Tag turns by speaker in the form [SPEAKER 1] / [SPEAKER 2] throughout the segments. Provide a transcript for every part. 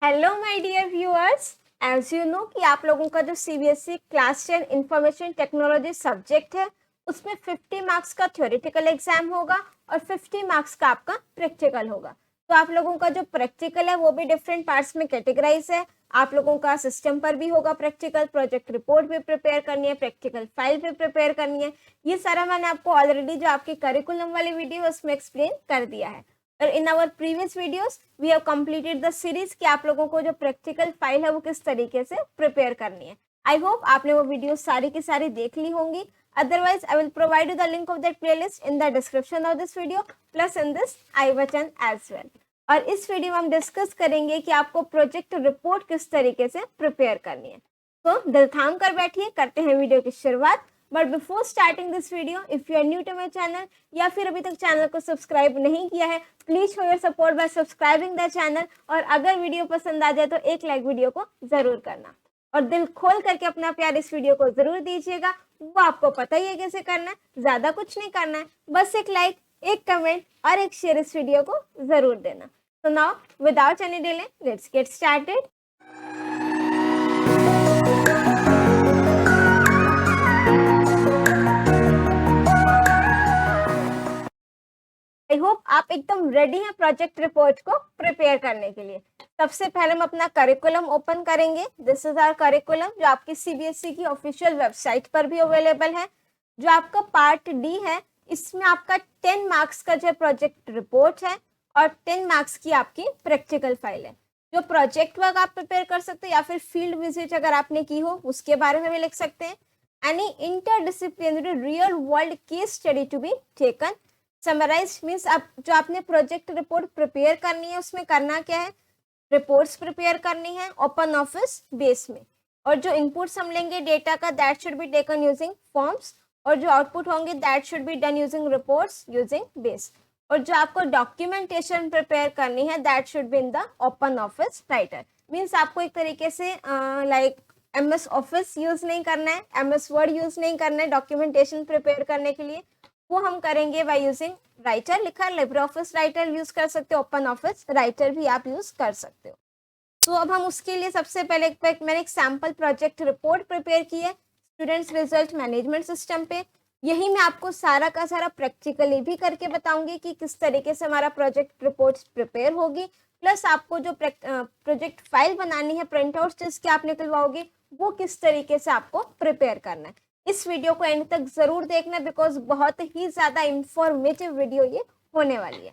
[SPEAKER 1] Hello my dear viewers. As you know कि आप लोगों का जो CBSE class 10 information technology subject है उसमें 50 मार्क्स का थ्योरेटिकल एग्जाम होगा और 50 मार्क्स का आपका प्रैक्टिकल होगा। तो आप लोगों का जो प्रैक्टिकल है वो भी डिफरेंट पार्ट्स में कैटेगराइज है। आप लोगों का सिस्टम पर भी होगा प्रैक्टिकल, प्रोजेक्ट रिपोर्ट भी प्रिपेयर करनी है, प्रैक्टिकल फाइल भी प्रिपेयर करनी है। ये सारा मैंने आपको ऑलरेडी जो आपकी करिकुलम वाली वीडियो है उसमें एक्सप्लेन कर दिया है। और in our previous videos we have completed the series कि आप लोगों को जो प्रैक्टिकल फाइल है वो किस तरीके से प्रिपेयर करनी है। आई होप आपने वो वीडियो सारी की सारी देख ली होंगी। Otherwise I will provide you the link of that playlist in the description of this video plus in this I button as well. और इस वीडियो में हम डिस्कस करेंगे कि आपको प्रोजेक्ट रिपोर्ट किस तरीके से प्रिपेयर करनी है। तो दिल थाम कर बैठिए, करते हैं वीडियो की शुरुआत। But before starting this video, if you are new to my channel या फिर अभी तक चैनल को सब्सक्राइब नहीं किया है, please show your support bye subscribing the channel. और अगर वीडियो पसंद आ जाए तो एक लाइक वीडियो को जरूर करना और दिल खोल करके अपना प्यार इस वीडियो को जरूर दीजिएगा। वो आपको पता ही है कैसे करना है, ज्यादा कुछ नहीं करना है, बस एक लाइक, एक कमेंट और एक शेयर इस वीडियो को जरूर देना। So now without any delay, let's get started. I hope आप एकदम रेडी हैं प्रोजेक्ट रिपोर्ट को प्रिपेयर करने के लिए। सबसे पहले हम अपना करिकुलम ओपन करेंगे। दिस इज आवर करिकुलम जो आपकी सीबीएसई की ऑफिशियल वेबसाइट पर भी अवेलेबल है। जो आपका पार्ट डी है इसमें आपका 10 मार्क्स का जो प्रोजेक्ट रिपोर्ट है और 10 मार्क्स की आपकी प्रैक्टिकल फाइल है। जो प्रोजेक्ट वर्क आप प्रिपेयर कर सकते हैं या फिर फील्ड विजिट अगर आपने की हो उसके बारे में भी लिख सकते हैं। Any interdisciplinary real world case study to be taken. Summarise means आप जो आपने प्रोजेक्ट रिपोर्ट प्रिपेयर करनी है उसमें करना क्या है, रिपोर्ट्स प्रिपेयर करनी है ओपन ऑफिस बेस में। और जो इनपुट्स हम लेंगे डेटा का that should be taken using forms और जो आउटपुट होंगे that should be done using reports using base. और जो आपको डॉक्यूमेंटेशन प्रिपेयर करनी है that should be in the open office writer. Means आपको एक तरीके से लाइक MS ऑफिस यूज नहीं करना है, MS वर्ड यूज नहीं करना है डॉक्यूमेंटेशन प्रिपेयर करने के लिए। वो हम करेंगे बाय यूजिंग राइटर। लिखा है लिब्रे ऑफिस राइटर यूज कर सकते हो, ओपन ऑफिस राइटर भी आप यूज कर सकते हो। तो अब हम उसके लिए सबसे पहले मैंने एक सैम्पल प्रोजेक्ट रिपोर्ट प्रिपेयर की है स्टूडेंट्स रिजल्ट मैनेजमेंट सिस्टम पे। यही मैं आपको सारा का सारा प्रैक्टिकली भी करके बताऊंगी कि किस तरीके से हमारा प्रोजेक्ट रिपोर्ट प्रिपेयर होगी। प्लस आपको जो प्रोजेक्ट फाइल बनानी है, प्रिंट आउट जिसके आप निकलवाओगे, वो किस तरीके से आपको प्रिपेयर करना है। इस वीडियो को एंड तक जरूर देखना बिकॉज बहुत ही ज्यादा इंफॉर्मेटिव वीडियो ये होने वाली है।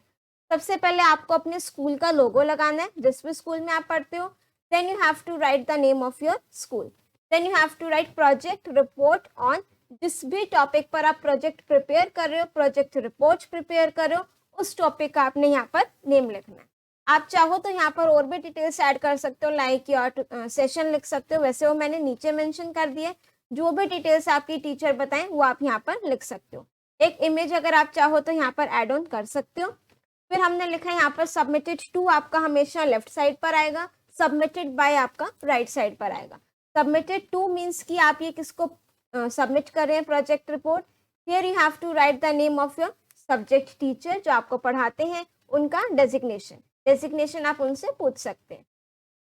[SPEAKER 1] सबसे पहले आपको अपने स्कूल का लोगो लगाना है जिस भी स्कूल में आप पढ़ते हो। Then you have to write the name of your school. Then you have to write project report on जिस भी टॉपिक पर आप प्रोजेक्ट प्रिपेयर कर रहे हो, प्रोजेक्ट रिपोर्ट प्रिपेयर कर रहे हो, उस टॉपिक का आपने यहाँ पर नेम लिखना है। आप चाहो तो यहाँ पर और भी डिटेल्स ऐड कर सकते हो, लाइक योर सेशन लिख सकते हो, वैसे वो मैंने नीचे मेंशन कर दिए। जो भी डिटेल्स आपकी टीचर बताएं वो आप यहाँ पर लिख सकते हो। एक इमेज अगर आप चाहो तो यहाँ पर ऐड ऑन कर सकते हो। फिर हमने लिखा है यहाँ पर सबमिटेड टू आपका हमेशा लेफ्ट साइड पर आएगा, सबमिटेड बाय आपका राइट साइड पर आएगा। सबमिटेड टू मीन्स कि आप ये किसको सबमिट कर रहे हैं project report. Here you have to write the name of your subject teacher जो आपको पढ़ाते हैं, उनका डेजिग्नेशन आप उनसे पूछ सकते हैं।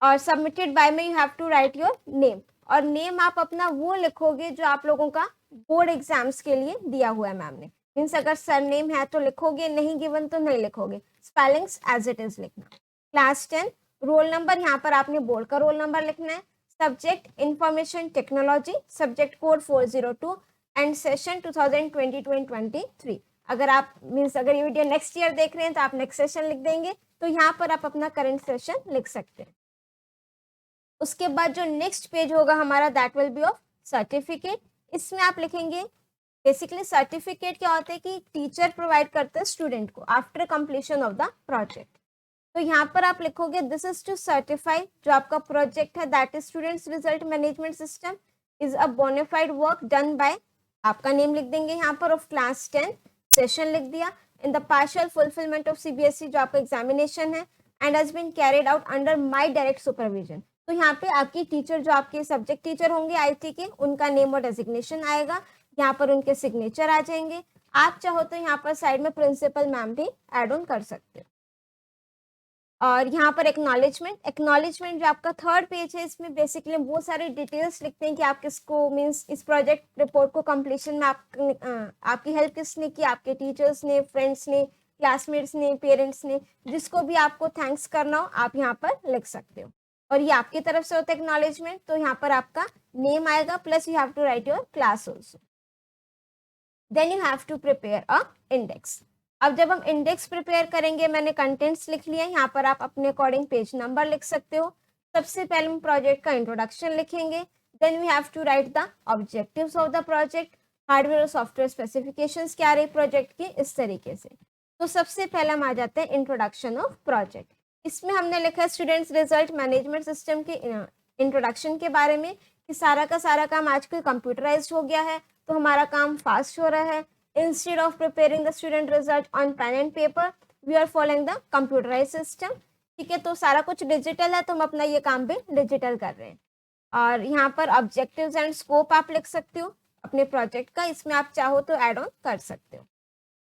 [SPEAKER 1] और सबमिटेड बाय में you have to write your name. और नेम आप अपना वो लिखोगे जो आप लोगों का बोर्ड एग्जाम्स के लिए दिया हुआ है मैम ने। मीन्स अगर सर नेम है तो लिखोगे, नहीं गिवन तो नहीं लिखोगे। स्पेलिंग्स एज इट इज लिखना। क्लास 10 रोल नंबर, यहाँ पर आपने बोर्ड का रोल नंबर लिखना है। Subject information technology, subject code 402 and session 2022-23। अगर आप मीन्स अगर ये वीडियो नेक्स्ट ईयर देख रहे हैं तो आप नेक्स्ट सेशन लिख देंगे, तो यहाँ पर आप अपना करंट सेशन लिख सकते हैं। उसके बाद जो नेक्स्ट पेज होगा हमारा that will be of certificate. इसमें आप लिखेंगे बेसिकली सर्टिफिकेट क्या होता है कि टीचर प्रोवाइड करते हैं स्टूडेंट को after completion of the project. तो यहाँ पर आप लिखोगे दिस इज टू सर्टिफाई जो आपका प्रोजेक्ट है that is students result management system is a bonafide work done by, आपका नेम लिख देंगे यहाँ पर ऑफ क्लास 10, सेशन लिख दिया, in the partial fulfilment of CBSE जो आपका एग्जामिनेशन है and has been carried out under my direct supervision. तो यहाँ पे आपकी टीचर जो आपके सब्जेक्ट टीचर होंगे IT के, उनका नेम और डेजिग्नेशन आएगा, यहाँ पर उनके सिग्नेचर आ जाएंगे। आप चाहो तो यहाँ पर साइड में प्रिंसिपल मैम भी ऐड ऑन कर सकते हो। और यहाँ पर एक्नॉलेजमेंट जो आपका थर्ड पेज है, इसमें बेसिकली बहुत सारे डिटेल्स लिखते हैं कि आप किसको मीन्स इस प्रोजेक्ट रिपोर्ट को कंप्लीशन में आपकी हेल्प किसने की, आपके टीचर्स ने, फ्रेंड्स ने, क्लासमेट्स ने, पेरेंट्स ने, जिसको भी आपको थैंक्स करना हो आप यहाँ पर लिख सकते हो। और ये आपकी तरफ से होता है एक्नॉलेजमेंट, तो यहाँ पर आपका नेम आएगा plus you have to write your class also. Then you have to prepare a index. अब जब हम इंडेक्स प्रिपेयर करेंगे, मैंने कंटेंट्स लिख लिया, यहाँ पर आप अपने अकॉर्डिंग पेज नंबर लिख सकते हो। सबसे पहले हम प्रोजेक्ट का इंट्रोडक्शन लिखेंगे, then we have to write the objectives of the project, hardware और सॉफ्टवेयर स्पेसिफिकेशंस क्या रही प्रोजेक्ट की, इस तरीके से। तो सबसे पहले हम आ जाते हैं इंट्रोडक्शन ऑफ प्रोजेक्ट। इसमें हमने लिखा है स्टूडेंट्स रिजल्ट मैनेजमेंट सिस्टम के इंट्रोडक्शन के बारे में, कि सारा का सारा काम आजकल कंप्यूटराइज्ड हो गया है, तो हमारा काम फास्ट हो रहा है। Instead of preparing the student result on pen and paper, we are following the computerized system। ठीक है, तो सारा कुछ डिजिटल है, तो हम अपना ये काम भी डिजिटल कर रहे हैं। और यहाँ पर ऑब्जेक्टिव्स एंड स्कोप आप लिख सकते हो अपने प्रोजेक्ट का, इसमें आप चाहो तो ऐड ऑन कर सकते हो।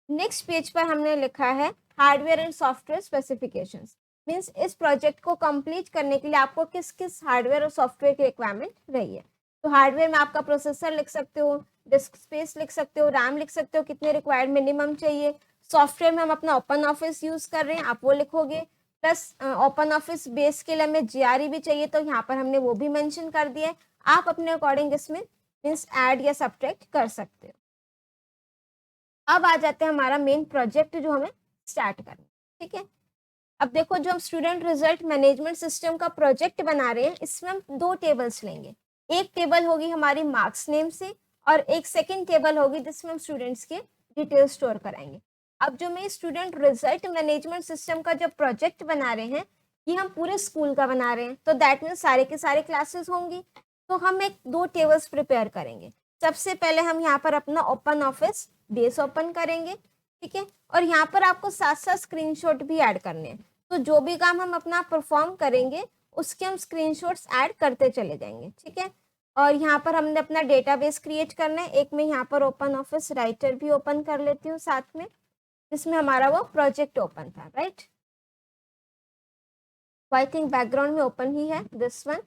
[SPEAKER 1] नेक्स्ट पेज पर हमने लिखा है hardware and software specifications. Means इस प्रोजेक्ट को कंप्लीट करने के लिए आपको किस किस हार्डवेयर और सॉफ्टवेयर की रिक्वायरमेंट रही है। तो हार्डवेयर में आपका प्रोसेसर लिख सकते हो, डिस्क स्पेस लिख सकते हो, रैम लिख सकते हो, कितने रिक्वायर्ड मिनिमम चाहिए। सॉफ्टवेयर में हम अपना ओपन ऑफिस यूज कर रहे हैं, आप वो लिखोगे। प्लस ओपन ऑफिस बेस के लिए हमें जीआरई भी चाहिए, तो यहाँ पर हमने वो भी मेंशन कर दिया है। आप अपने अकॉर्डिंग इसमें मीन्स ऐड या सब्ट्रैक्ट कर सकते हो। अब आ जाते हैं हमारा मेन प्रोजेक्ट जो हमें स्टार्ट करना है। ठीक है, अब देखो जो हम स्टूडेंट रिजल्ट मैनेजमेंट सिस्टम का प्रोजेक्ट बना रहे हैं, इसमें हम दो टेबल्स लेंगे। एक टेबल होगी हमारी मार्क्स नेम से, और एक सेकेंड टेबल होगी जिसमें हम स्टूडेंट्स के डिटेल स्टोर कराएंगे। अब जो मैं स्टूडेंट रिजल्ट मैनेजमेंट सिस्टम का जो प्रोजेक्ट बना रहे हैं, ये हम पूरे स्कूल का बना रहे हैं, तो दैट मीन्स सारे के सारे क्लासेस होंगी। तो हम एक दो टेबल्स प्रिपेयर करेंगे। सबसे पहले हम यहाँ पर अपना ओपन ऑफिस बेस ओपन करेंगे। ठीक है, और यहाँ पर आपको साथ साथ स्क्रीनशॉट भी ऐड करने हैं। तो जो भी काम हम अपना परफॉर्म करेंगे उसके हम स्क्रीनशॉट्स ऐड करते चले जाएंगे। ठीक है, और यहाँ पर हमने अपना डेटाबेस क्रिएट करना है। एक मैं यहाँ पर ओपन ऑफिस राइटर भी ओपन कर लेती हूँ साथ में, जिसमें हमारा वो प्रोजेक्ट ओपन था, राइट। आई थिंक बैकग्राउंड में ओपन ही है दिस वन।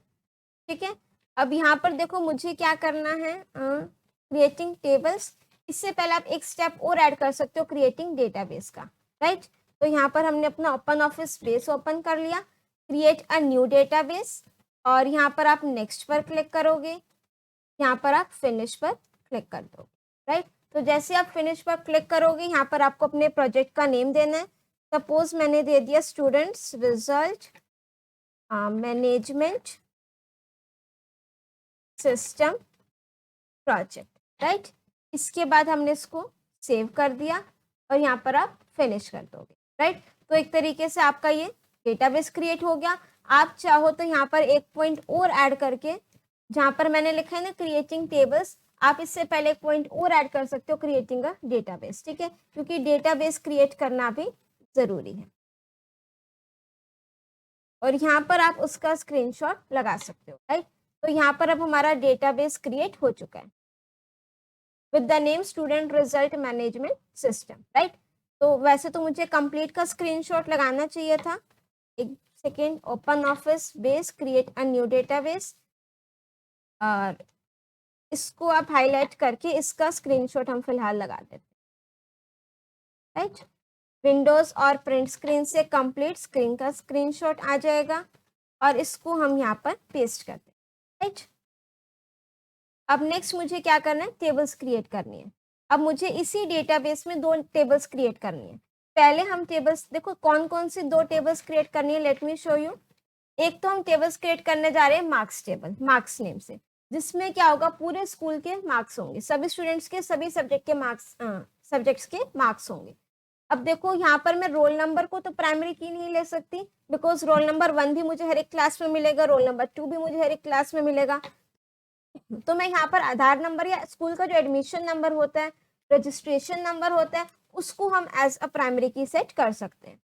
[SPEAKER 1] ठीक है, अब यहाँ पर देखो मुझे क्या करना है, क्रिएटिंग टेबल्स। इससे पहले आप एक स्टेप और ऐड कर सकते हो, क्रिएटिंग डेटाबेस का, राइट। तो यहाँ पर हमने अपना ओपन ऑफिस बेस ओपन कर लिया, क्रिएट अ न्यू डेटाबेस, और यहाँ पर आप नेक्स्ट पर क्लिक करोगे, यहाँ पर आप फिनिश पर क्लिक कर दोगे, राइट। तो जैसे आप फिनिश पर क्लिक करोगे, यहाँ पर आपको अपने प्रोजेक्ट का नेम देना है। सपोज मैंने दे दिया students result management system project, right. इसके बाद हमने इसको सेव कर दिया और यहाँ पर आप फिनिश कर दोगे, राइट। तो एक तरीके से आपका ये डेटाबेस क्रिएट हो गया। आप चाहो तो यहाँ पर एक पॉइंट और ऐड करके, जहाँ पर मैंने लिखा है ना क्रिएटिंग टेबल्स, आप इससे पहले एक पॉइंट और ऐड कर सकते हो, क्रिएटिंग अ डेटाबेस। ठीक है, क्योंकि डेटाबेस क्रिएट करना भी जरूरी है। और यहाँ पर आप उसका स्क्रीनशॉट लगा सकते हो, राइट। तो यहाँ पर अब हमारा डेटाबेस क्रिएट हो चुका है with the name student result management system, right. तो वैसे तो मुझे कंप्लीट का स्क्रीनशॉट लगाना चाहिए था। एक second, open office base, create a new database, और इसको आप हाईलाइट करके इसका स्क्रीनशॉट हम फिलहाल लगा देते हैं, राइट। विंडोज और प्रिंट स्क्रीन से कंप्लीट स्क्रीन का स्क्रीनशॉट आ जाएगा, और इसको हम यहाँ पर पेस्ट करते हैं, राइट। अब नेक्स्ट मुझे क्या करना है, टेबल्स क्रिएट करनी है। अब मुझे इसी डेटाबेस में दो टेबल्स क्रिएट करनी है। पहले हम टेबल्स देखो कौन कौन सी दो टेबल्स क्रिएट करनी है, लेट मी शो यू। एक तो हम टेबल्स क्रिएट करने जा रहे हैं मार्क्स टेबल, मार्क्स नेम से, जिसमें क्या होगा, पूरे स्कूल के मार्क्स होंगे, सभी स्टूडेंट्स के सभी सब्जेक्ट के मार्क्स, सब्जेक्ट्स के मार्क्स होंगे। अब देखो यहाँ पर मैं रोल नंबर को तो प्राइमरी की नहीं ले सकती, बिकॉज रोल नंबर 1 भी मुझे हर एक क्लास में मिलेगा, रोल नंबर 2 भी मुझे हर एक क्लास में मिलेगा। तो मैं यहाँ पर आधार नंबर या स्कूल का जो एडमिशन नंबर होता है, रजिस्ट्रेशन नंबर होता है, उसको हम एज अ प्राइमरी की सेट कर सकते हैं।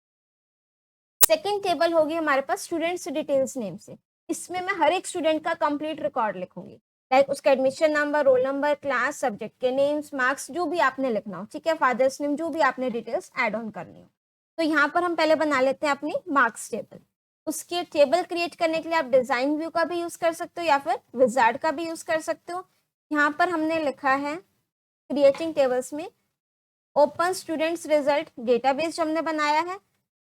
[SPEAKER 1] सेकेंड टेबल होगी हमारे पास स्टूडेंट्स डिटेल्स नेम से। इसमें मैं हर एक स्टूडेंट का कंप्लीट रिकॉर्ड लिखूंगी, लाइक उसका admission number, roll number, class, subject के नेम्स, मार्क्स, जो भी आपने लिखना हो, ठीक है, फादर्स नेम, जो भी आपने डिटेल्स ऐड ऑन करनी हो। तो यहाँ पर हम पहले बना लेते हैं अपनी मार्क्स टेबल। उसके टेबल क्रिएट करने के लिए आप डिजाइन व्यू का भी यूज कर सकते हो या फिर विजार्ड का भी यूज कर सकते हो। यहाँ पर हमने लिखा है क्रिएटिंग टेबल्स में ओपन स्टूडेंट्स रिजल्ट डेटाबेस जो हमने बनाया है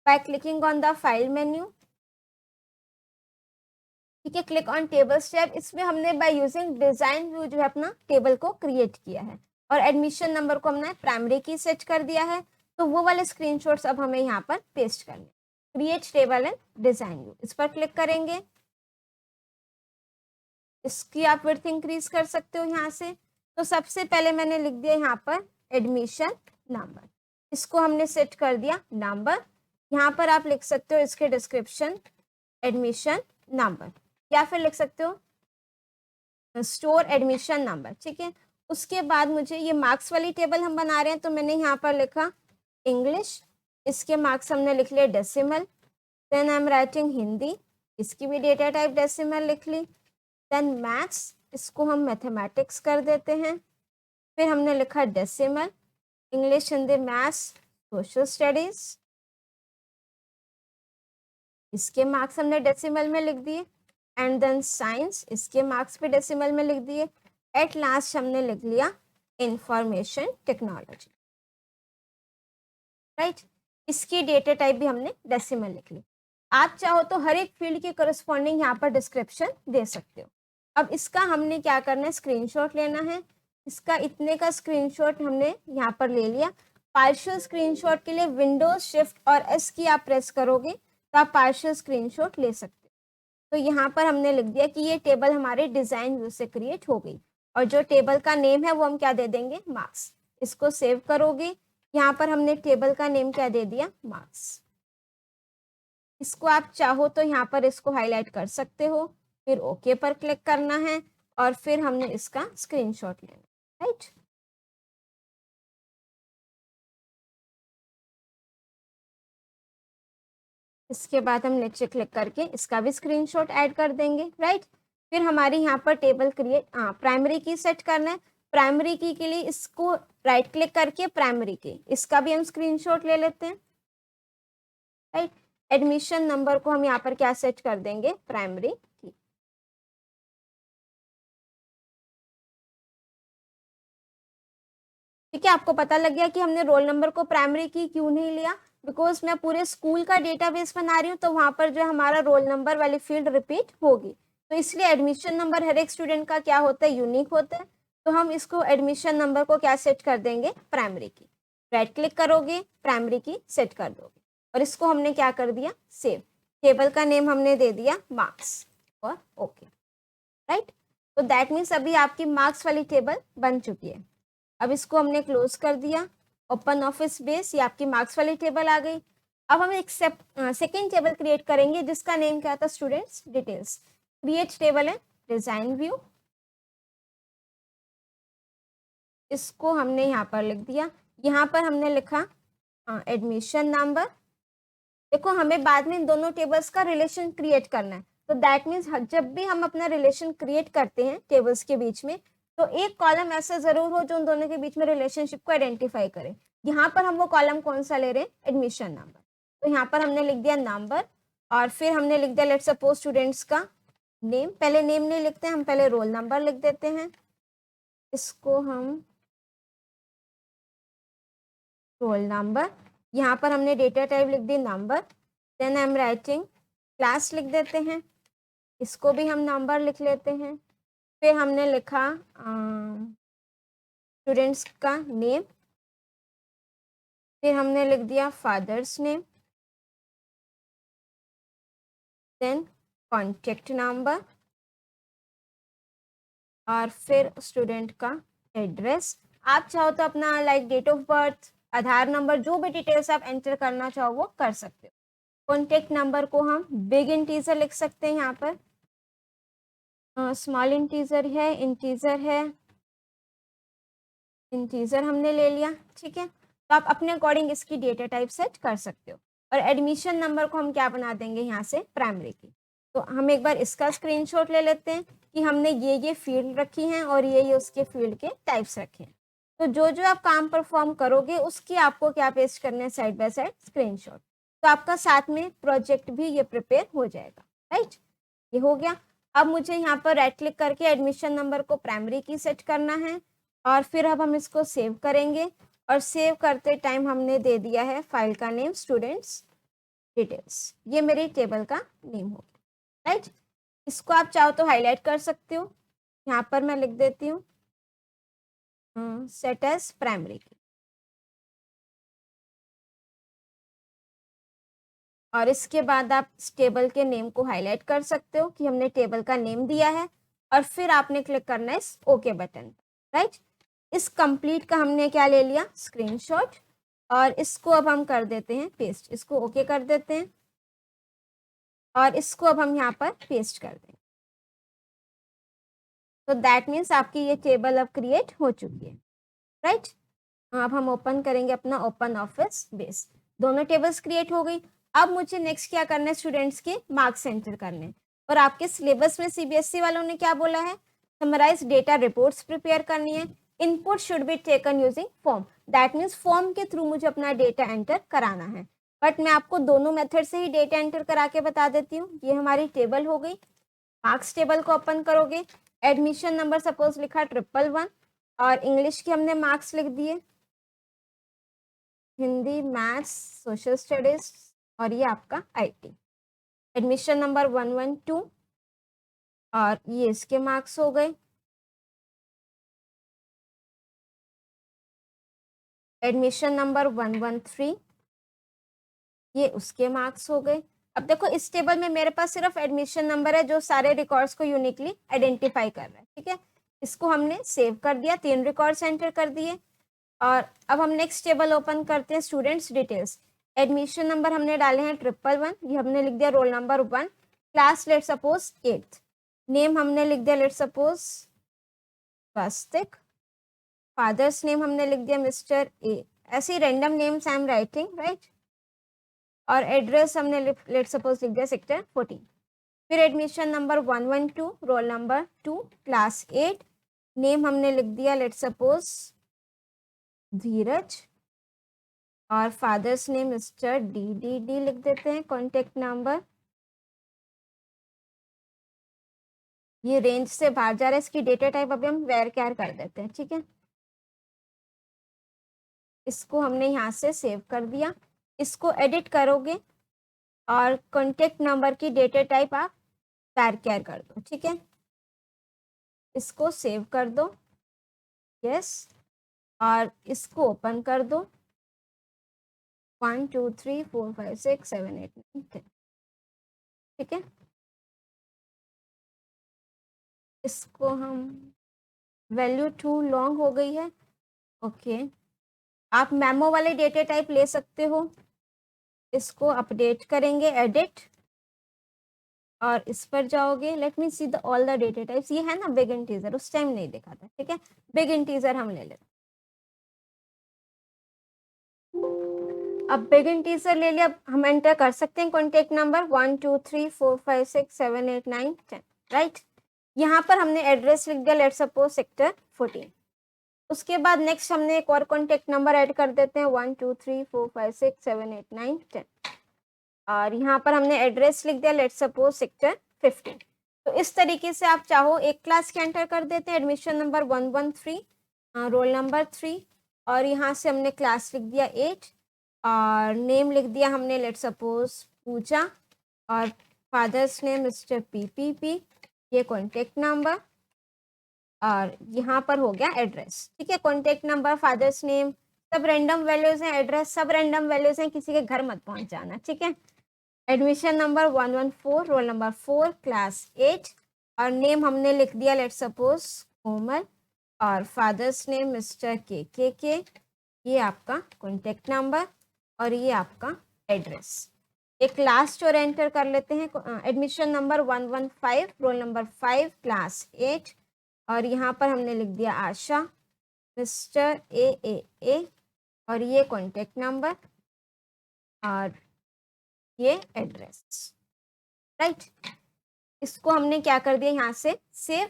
[SPEAKER 1] by clicking on the file menu. ठीक है, क्लिक ऑन टेबल्स टैब। इसमें हमने बाय यूजिंग डिजाइन व्यू जो है अपना टेबल को क्रिएट किया है और एडमिशन नंबर को हमने प्राइमरी की सेट कर दिया है। तो वो वाले स्क्रीनशॉट्स अब हमें यहाँ पर पेस्ट करने। Create table and design view, इस पर क्लिक करेंगे। इसकी आप विड्थ इंक्रीज कर सकते हो यहाँ से। तो सबसे पहले मैंने लिख दिया यहाँ पर एडमिशन नंबर, इसको हमने सेट कर दिया नंबर। यहाँ पर आप लिख सकते हो इसके डिस्क्रिप्शन एडमिशन नंबर या फिर लिख सकते हो स्टोर एडमिशन नंबर। ठीक है, उसके बाद मुझे ये मार्क्स वाली टेबल हम बना रहे हैं तो मैंने यहाँ पर लिखा इंग्लिश, इसके मार्क्स हमने लिख लिए decimal. Then I am writing Hindi, इसकी भी डेटा टाइप डेसिमल लिख ली। देन मैथ्स, इसको हम मैथमेटिक्स कर देते हैं। फिर हमने लिखा decimal, English Hindi maths social studies, इसके मार्क्स हमने डेसिमल में लिख दिए। एंड देन साइंस, इसके मार्क्स भी डेसिमल में लिख दिए। एट लास्ट हमने लिख लिया इंफॉर्मेशन टेक्नोलॉजी, राइट। इसकी डेटा टाइप भी हमने डेसिमल लिख ली। आप चाहो तो हर एक फील्ड के करस्पॉन्डिंग यहाँ पर डिस्क्रिप्शन दे सकते हो। अब इसका हमने क्या करना है, स्क्रीनशॉट लेना है। इसका इतने का स्क्रीनशॉट हमने यहाँ पर ले लिया। पार्शियल स्क्रीनशॉट के लिए विंडोज शिफ्ट और एस की आप प्रेस करोगे तो आप पार्शियल स्क्रीनशॉट ले सकते हो। तो यहाँ पर हमने लिख दिया कि ये टेबल हमारे डिजाइन व्यू से क्रिएट हो गई और जो टेबल का नेम है वो हम क्या दे देंगे, मार्क्स। इसको सेव करोगे, यहाँ पर हमने टेबल का नेम क्या दे दिया, मार्क्स। इसको आप चाहो तो यहाँ पर इसको हाईलाइट कर सकते हो, फिर ओके पर क्लिक करना है और फिर हमने इसका स्क्रीनशॉट लेना, राइट। इसके बाद हम नीचे क्लिक करके इसका भी स्क्रीनशॉट ऐड कर देंगे, राइट। फिर हमारी यहाँ पर टेबल क्रिएट प्राइमरी की सेट करना है। प्राइमरी की के लिए इसको राइट क्लिक करके प्राइमरी की, इसका भी हम स्क्रीनशॉट ले लेते हैं, राइट। एडमिशन नंबर को हम यहाँ पर क्या सेट कर देंगे, प्राइमरी की। ठीक है, आपको पता लग गया कि हमने रोल नंबर को प्राइमरी की क्यों नहीं लिया, बिकॉज मैं पूरे स्कूल का डेटाबेस बना रही हूँ तो वहां पर जो हमारा रोल नंबर वाली फील्ड रिपीट होगी। तो इसलिए एडमिशन नंबर हर एक स्टूडेंट का क्या होता है, यूनिक होता है। तो हम इसको एडमिशन नंबर को क्या सेट कर देंगे, प्राइमरी की। राइट क्लिक करोगे, प्राइमरी की सेट कर दोगे और इसको हमने क्या कर दिया, सेव। टेबल का नेम हमने दे दिया मार्क्स और ओके, राइट। तो दैट मीन्स अभी आपकी मार्क्स वाली टेबल बन चुकी है। अब इसको हमने क्लोज कर दिया, ओपन ऑफिस बेस, ये आपकी मार्क्स वाली टेबल आ गई। अब हम एक सेकेंड टेबल क्रिएट करेंगे जिसका नेम क्या था, स्टूडेंट्स डिटेल्स। क्रिएट टेबल है डिजाइन व्यू, इसको हमने यहाँ पर लिख दिया। यहाँ पर हमने लिखा एडमिशन नंबर। देखो हमें बाद में इन दोनों टेबल्स का रिलेशन क्रिएट करना है, तो दैट मीन्स जब भी हम अपना रिलेशन क्रिएट करते हैं टेबल्स के बीच में तो एक कॉलम ऐसा जरूर हो जो उन दोनों के बीच में रिलेशनशिप को आइडेंटिफाई करे। यहाँ पर हम वो कॉलम कौन सा ले रहे हैं, एडमिशन नंबर। तो यहाँ पर हमने लिख दिया नंबर और फिर हमने लिख दिया लेट्स सपोज स्टूडेंट्स का नेम। पहले नेम नहीं लिखते, हम पहले रोल नंबर लिख देते हैं। इसको हम रोल नंबर, यहाँ पर हमने डेटा टाइप लिख दी number. Then I am writing class लिख देते हैं, इसको भी हम नंबर लिख लेते हैं। फिर हमने लिखा स्टूडेंट्स का नेम, फिर हमने लिख दिया father's name, then contact number और फिर स्टूडेंट का एड्रेस। आप चाहो तो अपना like date of birth, Aadhaar number, जो भी डिटेल्स आप एंटर करना चाहो वो कर सकते हो। कॉन्टेक्ट नंबर को हम बिग इंटीजर लिख सकते हैं, यहाँ पर स्मॉल इंटीजर है, इंटीजर हमने ले लिया, ठीक है। तो आप अपने अकॉर्डिंग इसकी डेटा टाइप सेट कर सकते हो। और एडमिशन नंबर को हम क्या बना देंगे यहाँ से, प्राइमरी की। तो हम एक बार इसका स्क्रीनशॉट ले लेते हैं कि हमने ये फील्ड रखी हैं और ये उसके फील्ड के टाइप्स रखे हैं। तो जो जो आप काम परफॉर्म करोगे उसकी आपको क्या पेस्ट करना है, साइड बाय साइड स्क्रीनशॉट। तो आपका साथ में प्रोजेक्ट भी ये प्रिपेयर हो जाएगा, राइट। ये हो गया। अब मुझे यहाँ पर राइट क्लिक करके एडमिशन नंबर को प्राइमरी की सेट करना है और फिर अब हम इसको सेव करेंगे और सेव करते टाइम हमने दे दिया है फाइल का नेम स्टूडेंट्स डिटेल्स। ये मेरी टेबल का नेम हो गया, राइट। इसको आप चाहो तो हाईलाइट कर सकते हो। यहाँ पर मैं लिख देती हूँ सेट एज प्राइमरी की, और इसके बाद आप इस टेबल के नेम को हाईलाइट कर सकते हो कि हमने टेबल का नेम दिया है, और फिर आपने क्लिक करना है इस ओके बटन पर, राइट। इस कंप्लीट का हमने क्या ले लिया, स्क्रीनशॉट, और इसको अब हम कर देते हैं पेस्ट। इसको ओके कर देते हैं और इसको अब हम यहाँ पर पेस्ट कर देंगे। तो दैट मीन्स आपकी ये टेबल अब क्रिएट हो चुकी है, राइट। अब हम ओपन करेंगे अपना ओपन ऑफिस बेस। दोनों टेबल्स क्रिएट हो गई। अब मुझे नेक्स्ट क्या करना है, स्टूडेंट्स के मार्क्स एंटर करने हैं। और आपके सिलेबस में सीबीएसई वालों ने क्या बोला है, समराइज डेटा रिपोर्ट्स प्रिपेयर करनी है। Input should be taken using form, that means form के थ्रू मुझे अपना डेटा एंटर कराना है। बट मैं आपको दोनों मेथड से ही डेटा एंटर करा के बता देती हूँ। ये हमारी टेबल हो गई। मार्क्स टेबल को ओपन करोगे, एडमिशन नंबर सपोज लिखा 111 और इंग्लिश के हमने मार्क्स लिख दिए, हिंदी, मैथ्स, सोशल स्टडीज, और ये आपका आईटी। एडमिशन नंबर 112 और ये इसके मार्क्स हो गए। एडमिशन नंबर 113, ये उसके मार्क्स हो गए। अब देखो इस टेबल में मेरे पास सिर्फ एडमिशन नंबर है जो सारे रिकॉर्ड्स को यूनिकली आइडेंटिफाई कर रहा है, ठीक है। इसको हमने सेव कर दिया, 3 रिकॉर्ड्स एंटर कर दिए। और अब हम नेक्स्ट टेबल ओपन करते हैं, स्टूडेंट्स डिटेल्स। एडमिशन नंबर हमने डाले हैं 111, ये हमने लिख दिया roll number 1, class let suppose 8th, name हमने लिख दिया लेट सपोज स्वास्तिक, फादर्स नेम हमने लिख दिया मिस्टर ए। ऐसी random names I am writing, right. और एड्रेस हमने लेट सपोज लिख दिया सेक्टर 14। फिर admission number 112, roll number 2, class 8, name हमने लिख दिया लेट सपोज धीरज, और फादर्स नेम मिस्टर डी लिख देते हैं। कॉन्टेक्ट नंबर, ये रेंज से बाहर जा रहा है, इसकी डेटा टाइप अभी हम वेर कैर कर देते हैं, ठीक है। इसको हमने यहाँ से सेव कर दिया। इसको एडिट करोगे और कॉन्टेक्ट नंबर की डेटा टाइप आप वेर कैर कर दो, ठीक है। इसको सेव कर दो, यस, और इसको ओपन कर दो। 1 2 3 4 5 6 7 8 9 10, ठीक है। इसको हम, वैल्यू टू लॉन्ग हो गई है, ओके। आप मेमो वाले डेटा टाइप ले सकते हो। इसको अपडेट करेंगे, एडिट, और इस पर जाओगे। Let me see the all the data types. ये है ना बिग इंटीजर, उस टाइम नहीं देखा था, ठीक है। बिग इंटीजर हम ले लेते, अब बिग इंटीजर ले लिया। अब हम एंटर कर सकते हैं कॉन्टेक्ट नंबर 1 2 3 4 5 6 7 8 9 10, राइट। यहाँ पर हमने एड्रेस लिख दिया लेट सपोज सेक्टर 14। उसके बाद नेक्स्ट हमने एक और कॉन्टेक्ट नंबर ऐड कर देते हैं 1 2 3 4 5 6 7 8 9 10, और यहाँ पर हमने एड्रेस लिख दिया लेट सपोज सेक्टर 15। तो इस तरीके से आप चाहो एक क्लास के एंटर कर देते हैं, एडमिशन नंबर 113, रोल नंबर 3, और यहाँ से हमने क्लास लिख दिया 8, और नेम लिख दिया हमने लेट सपोज पूजा, और फादर्स नेम मिस्टर पी, ये कॉन्टेक्ट नंबर, और यहाँ पर हो गया एड्रेस, ठीक है। कॉन्टेक्ट नंबर, फादर्स नेम, सब रैंडम वैल्यूज हैं, एड्रेस सब रैंडम वैल्यूज हैं, किसी के घर मत पहुंच जाना, ठीक है। Admission number 114, roll number 4, class 8, और नेम हमने लिख दिया लेट सपोज कोमल, और फादर्स नेम मिस्टर के, ये आपका कॉन्टेक्ट नंबर, और ये आपका एड्रेस। एक लास्ट और एंटर कर लेते हैं, admission number 115, roll number 5, class 8, और यहाँ पर हमने लिख दिया आशा, मिस्टर ए, और ये कॉन्टेक्ट नंबर, और ये एड्रेस, राइट। इसको हमने क्या कर दिया यहाँ से सेव,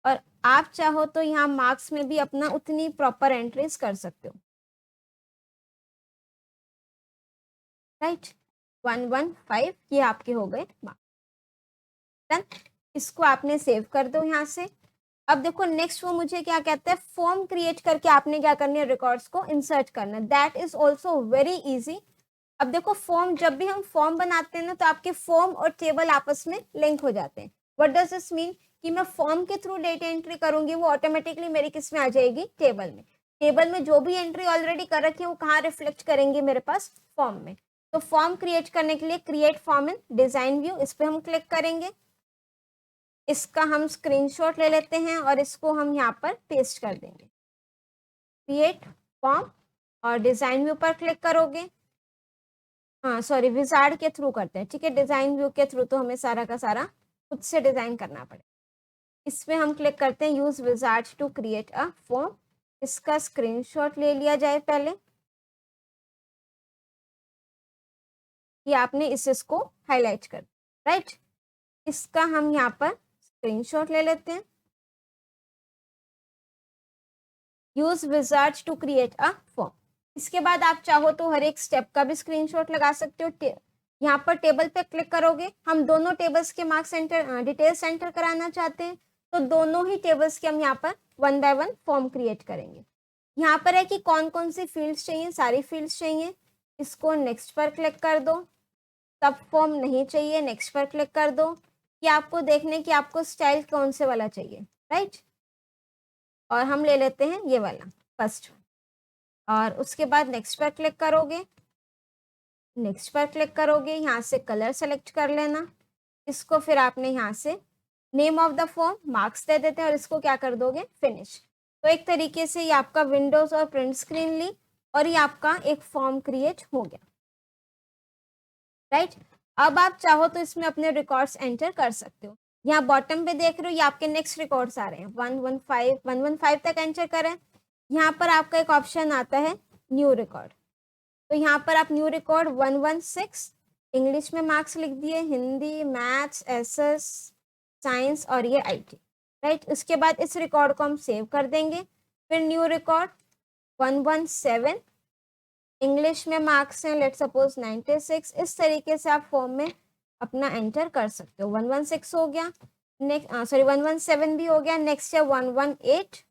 [SPEAKER 1] और आप चाहो तो यहाँ मार्क्स में भी अपना उतनी प्रॉपर एंट्रीज कर सकते हो, राइट। 115 ये आपके हो गए मार्क्स। इसको आपने सेव कर दो यहाँ से। अब देखो नेक्स्ट वो मुझे क्या कहते हैं, फॉर्म क्रिएट करके आपने क्या करनी है, रिकॉर्ड्स को इंसर्ट करना है। That is also very easy. अब देखो फॉर्म, जब भी हम फॉर्म बनाते हैं ना तो आपके फॉर्म और टेबल आपस में लिंक हो जाते हैं। व्हाट डज दिस मीन कि मैं फॉर्म के थ्रू डेटा एंट्री करूंगी, वो ऑटोमेटिकली मेरी किस में आ जाएगी, टेबल में। टेबल में जो भी एंट्री ऑलरेडी कर रखी है वो कहाँ रिफ्लेक्ट करेंगे, मेरे पास फॉर्म में। तो फॉर्म क्रिएट करने के लिए create form in design view, इस पर हम क्लिक करेंगे। इसका हम स्क्रीनशॉट ले लेते हैं और इसको हम यहाँ पर पेस्ट कर देंगे। क्रिएट फॉर्म और डिजाइन व्यू पर क्लिक करोगे। हाँ सॉरी, विजार्ड के थ्रू करते हैं, ठीक है। डिजाइन व्यू के थ्रू तो हमें सारा का सारा खुद से डिजाइन करना पड़ेगा। इसमें हम क्लिक करते हैं use wizard to create a form. इसका स्क्रीनशॉट ले लिया जाए पहले कि आपने इसको हाईलाइट कर, राइट। इसका हम यहाँ पर स्क्रीनशॉट ले लेते हैं। Use wizard to create a form. इसके बाद आप चाहो तो हर एक स्टेप का भी स्क्रीनशॉट लगा सकते हो। यहाँ पर टेबल पे क्लिक करोगे, हम दोनों टेबल्स के मार्क्स एंटर डिटेल्स एंटर कराना चाहते हैं, तो दोनों ही टेबल्स के हम यहाँ पर 1 बाय 1 फॉर्म क्रिएट करेंगे। यहाँ पर है कि कौन कौन सी फील्ड्स चाहिए, सारी फील्ड्स चाहिए। इसको नेक्स्ट पर क्लिक कर दो। सब फॉर्म नहीं चाहिए, नेक्स्ट पर क्लिक कर दो कि आपको देखने की आपको स्टाइल कौन से वाला चाहिए, राइट। और हम ले लेते हैं ये वाला फर्स्ट, और उसके बाद नेक्स्ट पर क्लिक करोगे। नेक्स्ट पर क्लिक करोगे, यहाँ से कलर सेलेक्ट कर लेना। इसको फिर आपने यहाँ से name of the form marks दे देते हैं और इसको क्या कर दोगे, फिनिश। तो एक तरीके से ये आपका विंडोज और प्रिंट स्क्रीन ली और ये आपका एक फॉर्म क्रिएट हो गया, राइट। अब आप चाहो तो इसमें अपने रिकॉर्ड्स एंटर कर सकते हो। यहाँ बॉटम पे देख रहे हो ये आपके नेक्स्ट रिकॉर्ड्स आ रहे हैं, 115 तक एंटर करें। यहाँ पर आपका एक ऑप्शन आता है न्यू रिकॉर्ड, तो यहाँ पर आप न्यू रिकॉर्ड 116 इंग्लिश में मार्क्स लिख दिए, हिंदी, मैथ्स, एसएस, साइंस और ये आईटी, राइट। उसके बाद इस रिकॉर्ड को हम सेव कर देंगे। फिर न्यू रिकॉर्ड 117 इंग्लिश में मार्क्स हैं, लेट सपोज 96। इस तरीके से आप फॉर्म में अपना एंटर कर सकते हो। 116 हो गया, नेक्स्ट सॉरी 117 भी हो गया। नेक्स्ट है 118,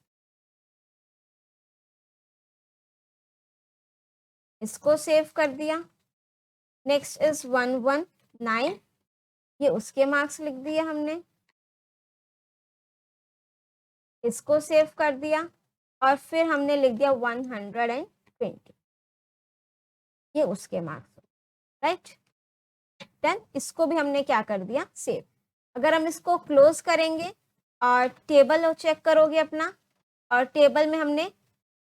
[SPEAKER 1] इसको सेव कर दिया। नेक्स्ट इज 119, ये उसके मार्क्स लिख दिए हमने, इसको सेव कर दिया। और फिर हमने लिख दिया 120, ये उसके मार्क्स, राइट। देन इसको भी हमने क्या कर दिया, सेव। अगर हम इसको क्लोज करेंगे और टेबल चेक करोगे अपना, और टेबल में हमने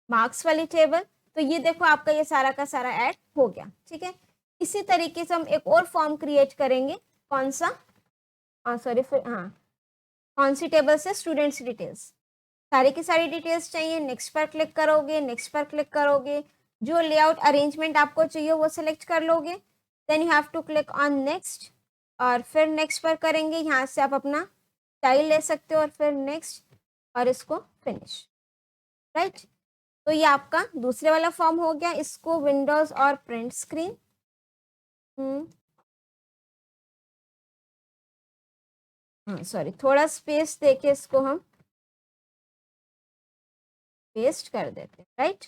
[SPEAKER 1] मार्क्स वाली टेबल, तो ये देखो आपका ये सारा का सारा ऐड हो गया, ठीक है। इसी तरीके से हम एक और फॉर्म क्रिएट करेंगे, कौन सा, सॉरी हाँ, कौन सी टेबल से, स्टूडेंट्स डिटेल्स। सारी की सारी डिटेल्स चाहिए, नेक्स्ट पर क्लिक करोगे। नेक्स्ट पर क्लिक करोगे, जो लेआउट अरेंजमेंट आपको चाहिए वो सिलेक्ट कर लोगे। Then you have to click on next, और फिर नेक्स्ट पर करेंगे। यहाँ से आप अपना स्टाइल ले सकते हो और फिर नेक्स्ट और इसको फिनिश, राइट। तो ये आपका दूसरे वाला फॉर्म हो गया। इसको विंडोज और प्रिंट स्क्रीन, हाँ सॉरी, थोड़ा स्पेस देके इसको हम पेस्ट कर देते हैं, राइट।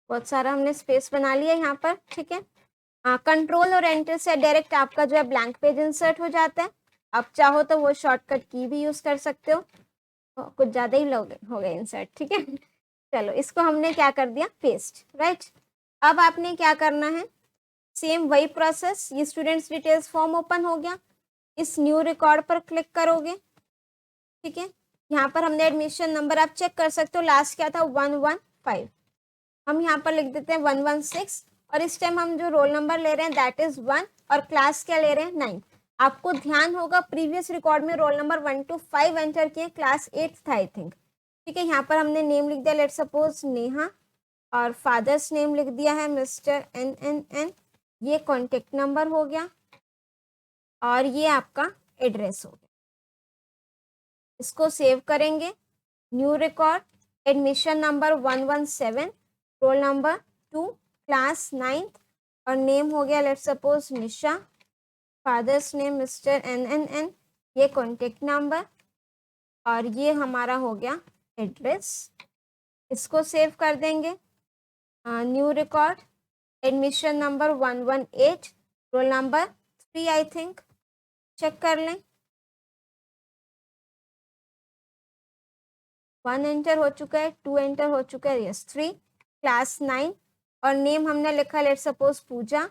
[SPEAKER 1] बहुत सारा हमने स्पेस बना लिया यहाँ पर, ठीक है। हाँ, कंट्रोल और एंटर से डायरेक्ट आपका जो है ब्लैंक पेज इंसर्ट हो जाता है। आप चाहो तो वो शॉर्टकट की भी यूज कर सकते हो, तो कुछ ज्यादा ही लोग हो गए इंसर्ट, ठीक है। चलो इसको हमने क्या कर दिया, पेस्ट, राइट। अब आपने क्या करना है, सेम वही प्रोसेस, ये स्टूडेंट्स डिटेल्स फॉर्म ओपन हो गया। इस न्यू रिकॉर्ड पर क्लिक करोगे, ठीक है। यहाँ पर हमने एडमिशन नंबर आप चेक कर सकते हो, लास्ट क्या था 115, हम यहाँ पर लिख देते हैं 116। और इस टाइम हम जो रोल नंबर ले रहे हैं दैट इज 1, और क्लास क्या ले रहे हैं 9। आपको ध्यान होगा प्रीवियस रिकॉर्ड में रोल नंबर 1 to 5 एंटर किए, क्लास 8 था आई थिंक, ठीक है। यहाँ पर हमने नेम लिख दिया, लेट सपोज नेहा, और फादर्स नेम लिख दिया है मिस्टर NNN, ये कॉन्टेक्ट नंबर हो गया और ये आपका एड्रेस हो गया। इसको सेव करेंगे, new record, admission number 117, roll number 2, class 9th और नेम हो गया let's suppose Nisha, fathers name mister NNN, ये कॉन्टेक्ट नंबर और ये हमारा हो गया एड्रेस। इसको सेव कर देंगे, new record, admission number 118, roll number 3 I think, check कर लें। 1 एंटर हो चुका है, 2 एंटर हो चुका है, यस 3, क्लास 9 और नेम हमने लिखा let suppose Pooja,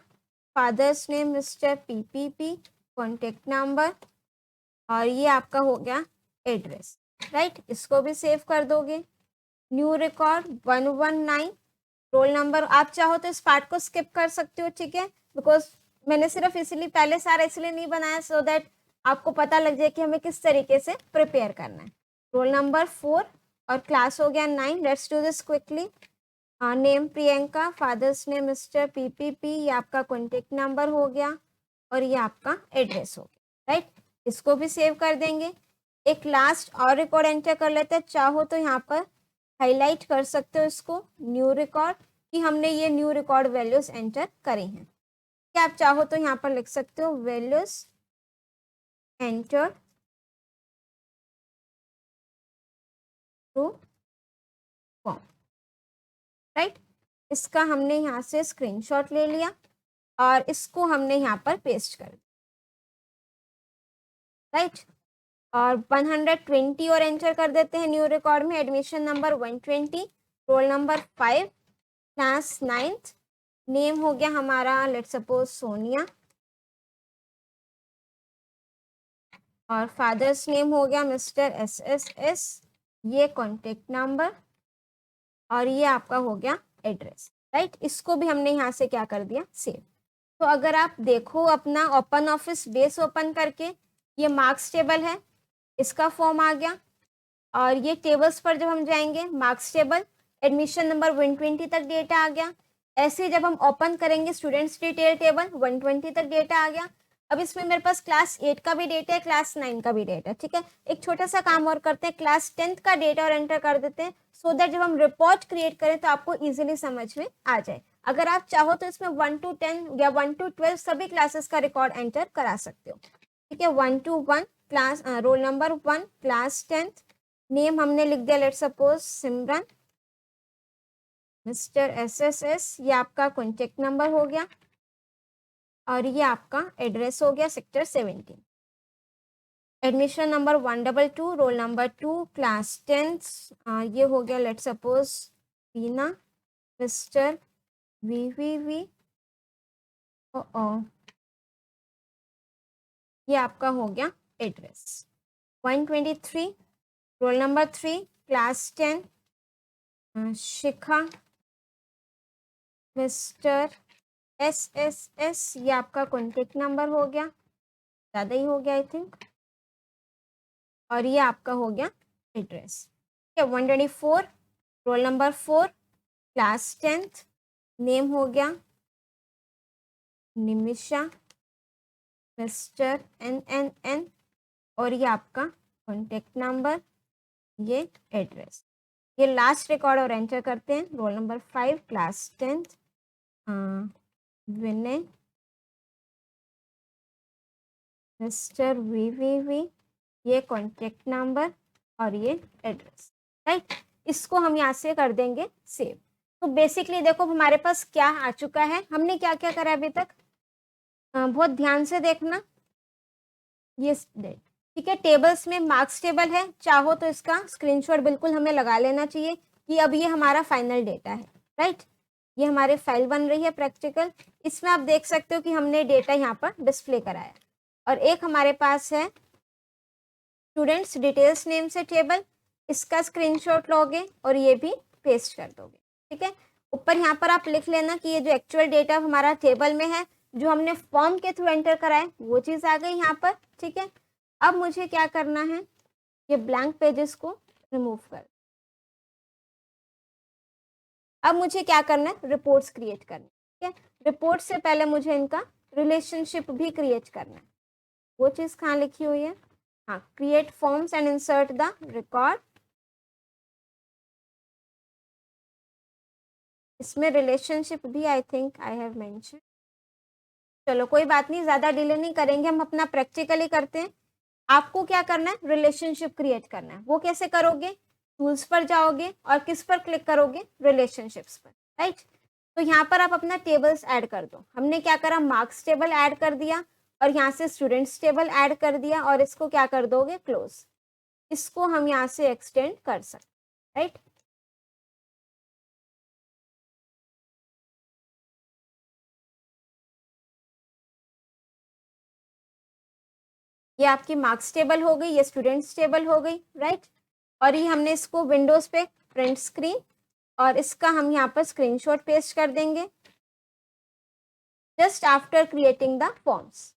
[SPEAKER 1] father's name mister PPP, contact number और ये आपका हो गया एड्रेस, राइट। इसको भी सेव कर दोगे, न्यू रिकॉर्ड 119, रोल नंबर, आप चाहो तो इस पार्ट को स्किप कर सकते हो, ठीक है, बिकॉज मैंने सिर्फ इसलिए पहले सारा इसलिए नहीं बनाया सो दैट आपको पता लग जाए कि हमें किस तरीके से प्रिपेयर करना है। रोल नंबर 4 और क्लास हो गया 9, let's do this quickly. Name Priyanka, fathers name mister PPP, ये आपका कॉन्टेक्ट नंबर हो गया और ये आपका एड्रेस हो गया, राइट। इसको भी सेव कर देंगे। एक लास्ट और रिकॉर्ड एंटर कर लेते हैं, चाहो तो यहाँ पर हाईलाइट कर सकते हो इसको, न्यू रिकॉर्ड, कि हमने ये न्यू रिकॉर्ड वैल्यूज एंटर करी हैं। क्या आप चाहो तो यहाँ पर लिख सकते हो values enter to form, right. इसका हमने यहाँ से स्क्रीनशॉट ले लिया और इसको हमने यहाँ पर पेस्ट कर दिया, राइट। और 120 और एंटर कर देते हैं न्यू रिकॉर्ड में, admission number 120, roll number 5, class 9th, name हो गया हमारा लेट सपोज सोनिया और फादर्स नेम हो गया मिस्टर SSS, ये कॉन्टेक्ट नंबर और ये आपका हो गया एड्रेस, राइट। इसको भी हमने यहाँ से क्या कर दिया, सेव। तो अगर आप देखो अपना ओपन ऑफिस बेस ओपन करके, ये मार्क्स टेबल है, इसका फॉर्म आ गया और ये टेबल्स पर जब हम जाएंगे मार्क्स टेबल, एडमिशन नंबर 120 तक डेटा आ गया। ऐसे जब हम ओपन करेंगे स्टूडेंट्स डिटेल टेबल, 120 तक डेटा आ गया। अब इसमें मेरे पास क्लास 8 का भी डेटा है, क्लास 9 का भी डेटा है, ठीक है। एक छोटा सा काम और करते हैं, क्लास 10th का डेटा और एंटर कर देते हैं सो दैट जब हम रिपोर्ट क्रिएट करें तो आपको इजीली समझ में आ जाए। अगर आप चाहो तो इसमें 1 to 10 या 1 to 12 सभी क्लासेस का रिकॉर्ड एंटर करा सकते हो, ठीक है। 1 to 1 class, roll number 1, class 10th, name हमने लिख दिया लेट सपोज सिमरन, मिस्टर SSS, ये आपका कॉन्टेक्ट नंबर हो गया और ये आपका एड्रेस हो गया sector 17, admission number 122, roll number 2, class 10th, ये हो गया let suppose Reena, mister VVV, ये आपका हो गया एड्रेस। 123, रोल नंबर 3, क्लास 10, शिखा, मिस्टर SSS, ये आपका कॉन्टेक्ट नंबर हो गया, ज़्यादा ही हो गया आई थिंक, और ये आपका हो गया एड्रेस, ठीक है। 124, roll number 4, class 10th, name हो गया निमिषा, मिस्टर NNN और ये आपका कॉन्टेक्ट नंबर, ये एड्रेस। ये लास्ट रिकॉर्ड और एंटर करते हैं, रोल नंबर 5, क्लास 10th, विनय, मिस्टर VVV, ये कॉन्टेक्ट नंबर और ये एड्रेस, राइट। इसको हम यहाँ से कर देंगे सेव। तो बेसिकली देखो हमारे पास क्या आ चुका है, हमने क्या क्या करा अभी तक, बहुत ध्यान से देखना, ये ठीक है। टेबल्स में मार्क्स टेबल है, चाहो तो इसका स्क्रीनशॉट बिल्कुल हमें लगा लेना चाहिए कि अब ये हमारा फाइनल डेटा है, राइट। ये हमारे फाइल बन रही है प्रैक्टिकल, इसमें आप देख सकते हो कि हमने डेटा यहाँ पर डिस्प्ले कराया। और एक हमारे पास है स्टूडेंट्स डिटेल्स नेम से टेबल, इसका स्क्रीनशॉट लोगे और ये भी पेस्ट कर दोगे, ठीक है। ऊपर यहाँ पर आप लिख लेना कि ये जो एक्चुअल डेटा हमारा टेबल में है, जो हमने फॉर्म के थ्रू एंटर कराए वो चीज़ आ गई यहाँ पर, ठीक है। अब मुझे क्या करना है, ये ब्लैंक पेजेस को रिमूव कर अब मुझे क्या करना है, रिपोर्ट्स क्रिएट करना है, ठीक है। रिपोर्ट से पहले मुझे इनका रिलेशनशिप भी क्रिएट करना है। वो चीज कहाँ लिखी हुई है, हाँ, create forms and insert the record. इसमें रिलेशनशिप भी I think I have mention. चलो कोई बात नहीं, ज्यादा डिले नहीं करेंगे, हम अपना प्रैक्टिकली करते हैं। आपको क्या करना है, रिलेशनशिप क्रिएट करना है। वो कैसे करोगे, टूल्स पर जाओगे और किस पर क्लिक करोगे, रिलेशनशिप्स पर, राइट। तो यहाँ पर आप अपना टेबल्स ऐड कर दो। हमने क्या करा, मार्क्स टेबल ऐड कर दिया और यहाँ से स्टूडेंट्स टेबल ऐड कर दिया और इसको क्या कर दोगे, क्लोज। इसको हम यहाँ से एक्सटेंड कर सकते, राइट। ये आपकी मार्क्स टेबल हो गई, ये स्टूडेंट्स टेबल हो गई, राइट। और ये हमने इसको विंडोज पे प्रिंट स्क्रीन और इसका हम यहाँ पर स्क्रीनशॉट पेस्ट कर देंगे just after creating the forms.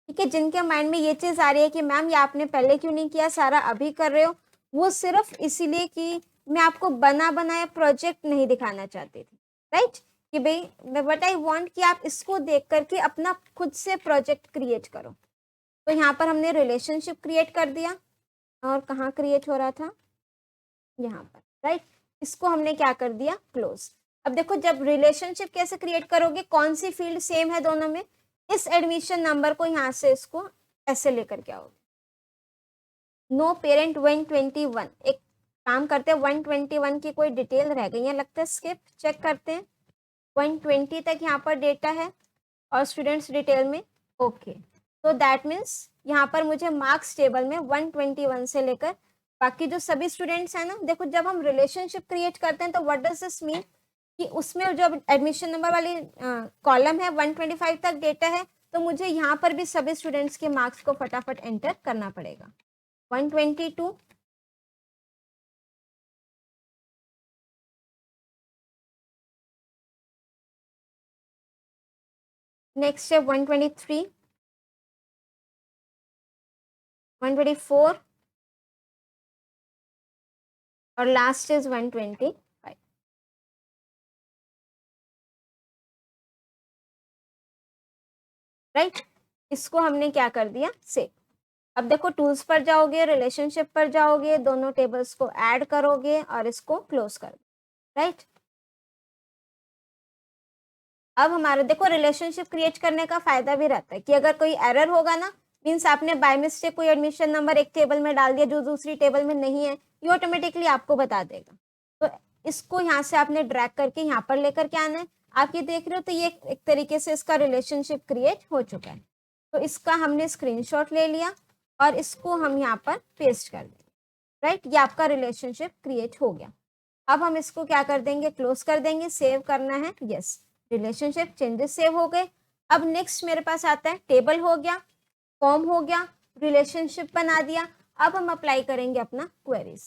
[SPEAKER 1] ठीक है, जिनके माइंड में ये चीज आ रही है कि मैम ये आपने पहले क्यों नहीं किया, सारा अभी कर रहे हो, वो सिर्फ इसीलिए कि मैं आपको बना बनाया प्रोजेक्ट नहीं दिखाना चाहती थी, राइट। कि भाई बट आई वांट कि आप इसको देख करके अपना खुद से प्रोजेक्ट क्रिएट करो। तो यहाँ पर हमने रिलेशनशिप क्रिएट कर दिया और कहाँ क्रिएट हो रहा था, यहाँ पर, राइट। इसको हमने क्या कर दिया, क्लोज। अब देखो जब रिलेशनशिप कैसे क्रिएट करोगे, कौन सी फील्ड सेम है दोनों में, इस एडमिशन नंबर को यहाँ से इसको ऐसे लेकर के आओगे। नो पेरेंट 121, एक काम करते हैं, 121 की कोई डिटेल रह गई है लगता है, स्किप, चेक करते हैं। 120 तक यहाँ पर डेटा है और स्टूडेंट्स डिटेल में ओके। तो दैट मीन्स यहाँ पर मुझे मार्क्स टेबल में 121 से लेकर बाकी जो सभी स्टूडेंट्स हैं ना, देखो जब हम रिलेशनशिप क्रिएट करते हैं तो व्हाट डज दिस मीन कि उसमें जो एडमिशन नंबर वाली कॉलम है 125 तक डेटा है, तो मुझे यहाँ पर भी सभी स्टूडेंट्स के मार्क्स को फटाफट एंटर करना पड़ेगा। 122, नेक्स्ट है 123, 124 और लास्ट इज 125, राइट। इसको हमने क्या कर दिया, सेव। अब देखो टूल्स पर जाओगे, रिलेशनशिप पर जाओगे, दोनों टेबल्स को ऐड करोगे और इसको क्लोज कर दो, राइट। अब हमारा देखो रिलेशनशिप क्रिएट करने का फायदा भी रहता है कि अगर कोई एरर होगा ना, मीन्स आपने बाय मिस्टेक कोई एडमिशन नंबर एक टेबल में डाल दिया जो दूसरी टेबल में नहीं है, ये ऑटोमेटिकली आपको बता देगा। तो इसको यहाँ से आपने ड्रैग करके यहाँ पर लेकर के आना है। आप ये देख रहे हो, तो ये एक तरीके से इसका रिलेशनशिप क्रिएट हो चुका है। तो इसका हमने स्क्रीनशॉट ले लिया और इसको हम यहाँ पर पेस्ट कर देंगे, राइट। ये आपका रिलेशनशिप क्रिएट हो गया। अब हम इसको क्या कर देंगे, क्लोज कर देंगे। सेव करना है, यस, रिलेशनशिप चेंजेस सेव हो गए। अब नेक्स्ट मेरे पास आता है, टेबल हो गया, फॉर्म हो गया, रिलेशनशिप बना दिया। अब हम अप्लाई करेंगे अपना queries,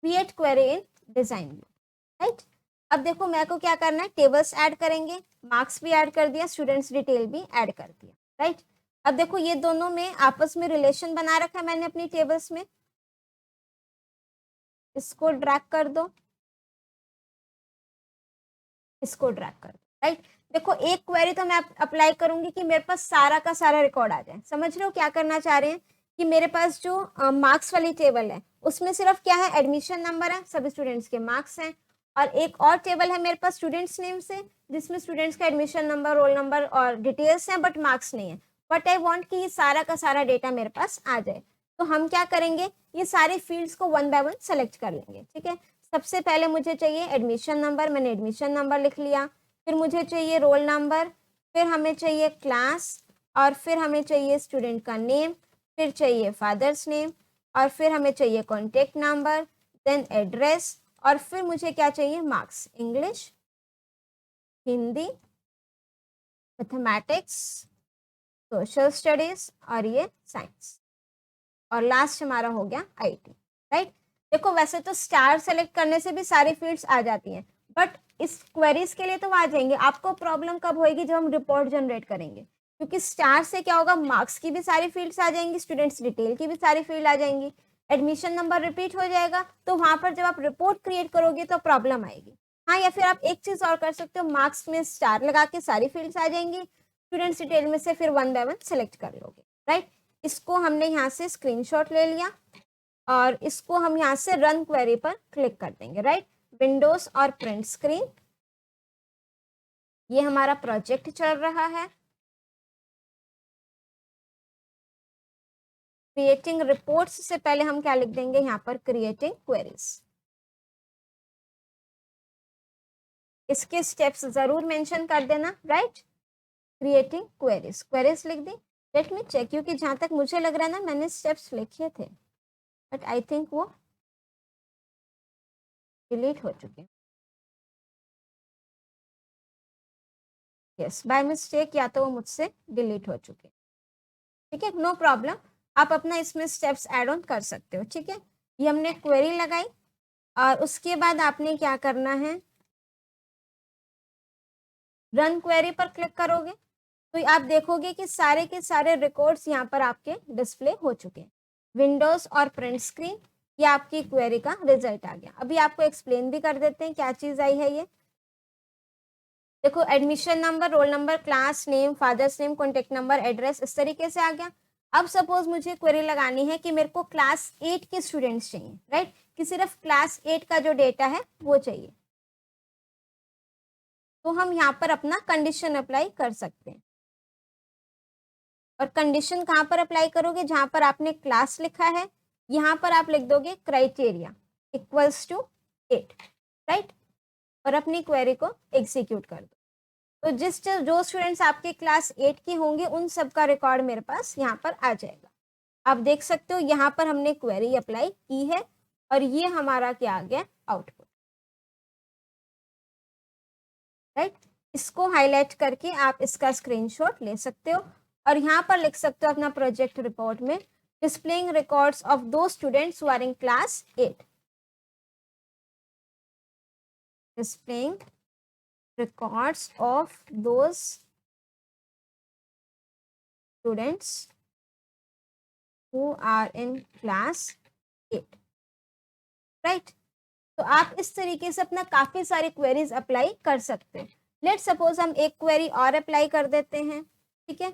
[SPEAKER 1] create query in design view, right. अब देखो मेरे को क्या करना है, टेबल्स ऐड करेंगे, मार्क्स भी ऐड कर दिया, स्टूडेंट्स डिटेल भी ऐड कर दिया, राइट। अब देखो ये दोनों में आपस में रिलेशन बना रखा है मैंने अपनी टेबल्स में, इसको ड्रैग कर दो, इसको ड्रैग कर दो, राइट। देखो एक क्वेरी तो मैं अप्लाई करूंगी कि मेरे पास सारा का सारा रिकॉर्ड आ जाए। समझ रहे हो क्या करना चाह रहे हैं कि मेरे पास जो मार्क्स वाली टेबल है उसमें सिर्फ क्या है, एडमिशन नंबर है, सभी स्टूडेंट्स के मार्क्स हैं, और एक और टेबल है मेरे पास स्टूडेंट्स नेम से, जिसमें स्टूडेंट्स का एडमिशन नंबर, रोल नंबर और डिटेल्स हैं, बट मार्क्स नहीं है। बट आई वांट कि ये सारा का सारा डेटा मेरे पास आ जाए। तो हम क्या करेंगे, ये सारे फील्ड्स को वन बाय वन सेलेक्ट कर लेंगे, ठीक है। सबसे पहले मुझे चाहिए एडमिशन नंबर, मैंने एडमिशन नंबर लिख लिया। फिर मुझे चाहिए रोल नंबर, फिर हमें चाहिए क्लास, और फिर हमें चाहिए स्टूडेंट का नेम, फिर चाहिए फादर्स नेम, और फिर हमें चाहिए कॉन्टेक्ट नंबर, देन एड्रेस, और फिर मुझे क्या चाहिए, marks, English, Hindi, mathematics, social studies और ये साइंस, और लास्ट हमारा हो गया आईटी, राइट। देखो वैसे तो स्टार सेलेक्ट करने से भी सारी फील्ड्स आ जाती हैं, बट इस क्वेरीज के लिए तो आ जाएंगे। आपको प्रॉब्लम कब होएगी, जब हम रिपोर्ट जनरेट करेंगे, क्योंकि स्टार से क्या होगा, मार्क्स की भी सारी फील्ड्स आ जाएंगी, स्टूडेंट्स डिटेल की भी सारी फील्ड आ जाएंगी, एडमिशन नंबर रिपीट हो जाएगा, तो वहां पर जब आप रिपोर्ट क्रिएट करोगे तो प्रॉब्लम आएगी। हाँ, या फिर आप एक चीज और कर सकते हो, मार्क्स में स्टार लगा के सारी फील्ड्स आ जाएंगी, स्टूडेंट्स डिटेल में से फिर 1 बाय 1 सिलेक्ट कर लोगे, राइट। इसको हमने यहाँ से स्क्रीनशॉट ले लिया और इसको हम यहाँ से रन क्वेरी पर क्लिक कर देंगे, राइट। विंडोज और प्रिंट स्क्रीन, ये हमारा प्रोजेक्ट चल रहा है। क्रिएटिंग रिपोर्ट्स से पहले हम क्या लिख देंगे यहाँ पर, क्रिएटिंग क्वेरीज। इसके स्टेप्स जरूर मेंशन कर देना, राइट। क्रिएटिंग क्वेरीज, क्वेरीज लिख दी। लेट मी चेक, क्योंकि जहां तक मुझे लग रहा है ना मैंने स्टेप्स लिखे थे, बट आई थिंक वो डिलीट हो चुके हैं। यस, बाय मिस्टेक, या तो वो मुझसे डिलीट हो चुके हैं। ठीक है, नो प्रॉब्लम, आप अपना इसमें स्टेप्स ऐड ऑन कर सकते हो। ठीक है, ये हमने क्वेरी लगाई और उसके बाद आपने क्या करना है, रन क्वेरी पर क्लिक करोगे तो आप देखोगे कि सारे के सारे रिकॉर्ड्स यहाँ पर आपके डिस्प्ले हो चुके हैं। विंडोज और प्रिंट स्क्रीन, ये आपकी क्वेरी का रिजल्ट आ गया। अभी आपको एक्सप्लेन भी कर देते हैं क्या चीज आई है। ये देखो, admission number, roll number, class name, father's name, contact number, address, इस तरीके से आ गया। अब सपोज मुझे क्वेरी लगानी है कि मेरे को क्लास 8 के स्टूडेंट्स चाहिए, राइट, कि सिर्फ क्लास 8 का जो डेटा है वो चाहिए, तो हम यहाँ पर अपना कंडीशन अप्लाई कर सकते हैं। और कंडीशन कहाँ पर अप्लाई करोगे, जहां पर आपने क्लास लिखा है यहाँ पर आप लिख दोगे क्राइटेरिया इक्वल्स टू 8, राइट, और अपनी क्वेरी को एग्जीक्यूट कर दो। तो जो स्टूडेंट्स आपके क्लास 8 के होंगे उन सब का रिकॉर्ड मेरे पास यहाँ पर आ जाएगा। आप देख सकते हो यहाँ पर हमने क्वेरी अप्लाई की है और ये हमारा क्या आ गया, आउटपुट, राइट। इसको हाईलाइट करके आप इसका स्क्रीनशॉट ले सकते हो और यहाँ पर लिख सकते हो अपना प्रोजेक्ट रिपोर्ट में, displaying records of those students who are in class 8. Displaying records of those students who are in class 8. Right? तो आप इस तरीके से अपना काफी सारी क्वेरीज अप्लाई कर सकते हैं। लेट सपोज हम एक क्वेरी और अप्लाई कर देते हैं, ठीक है,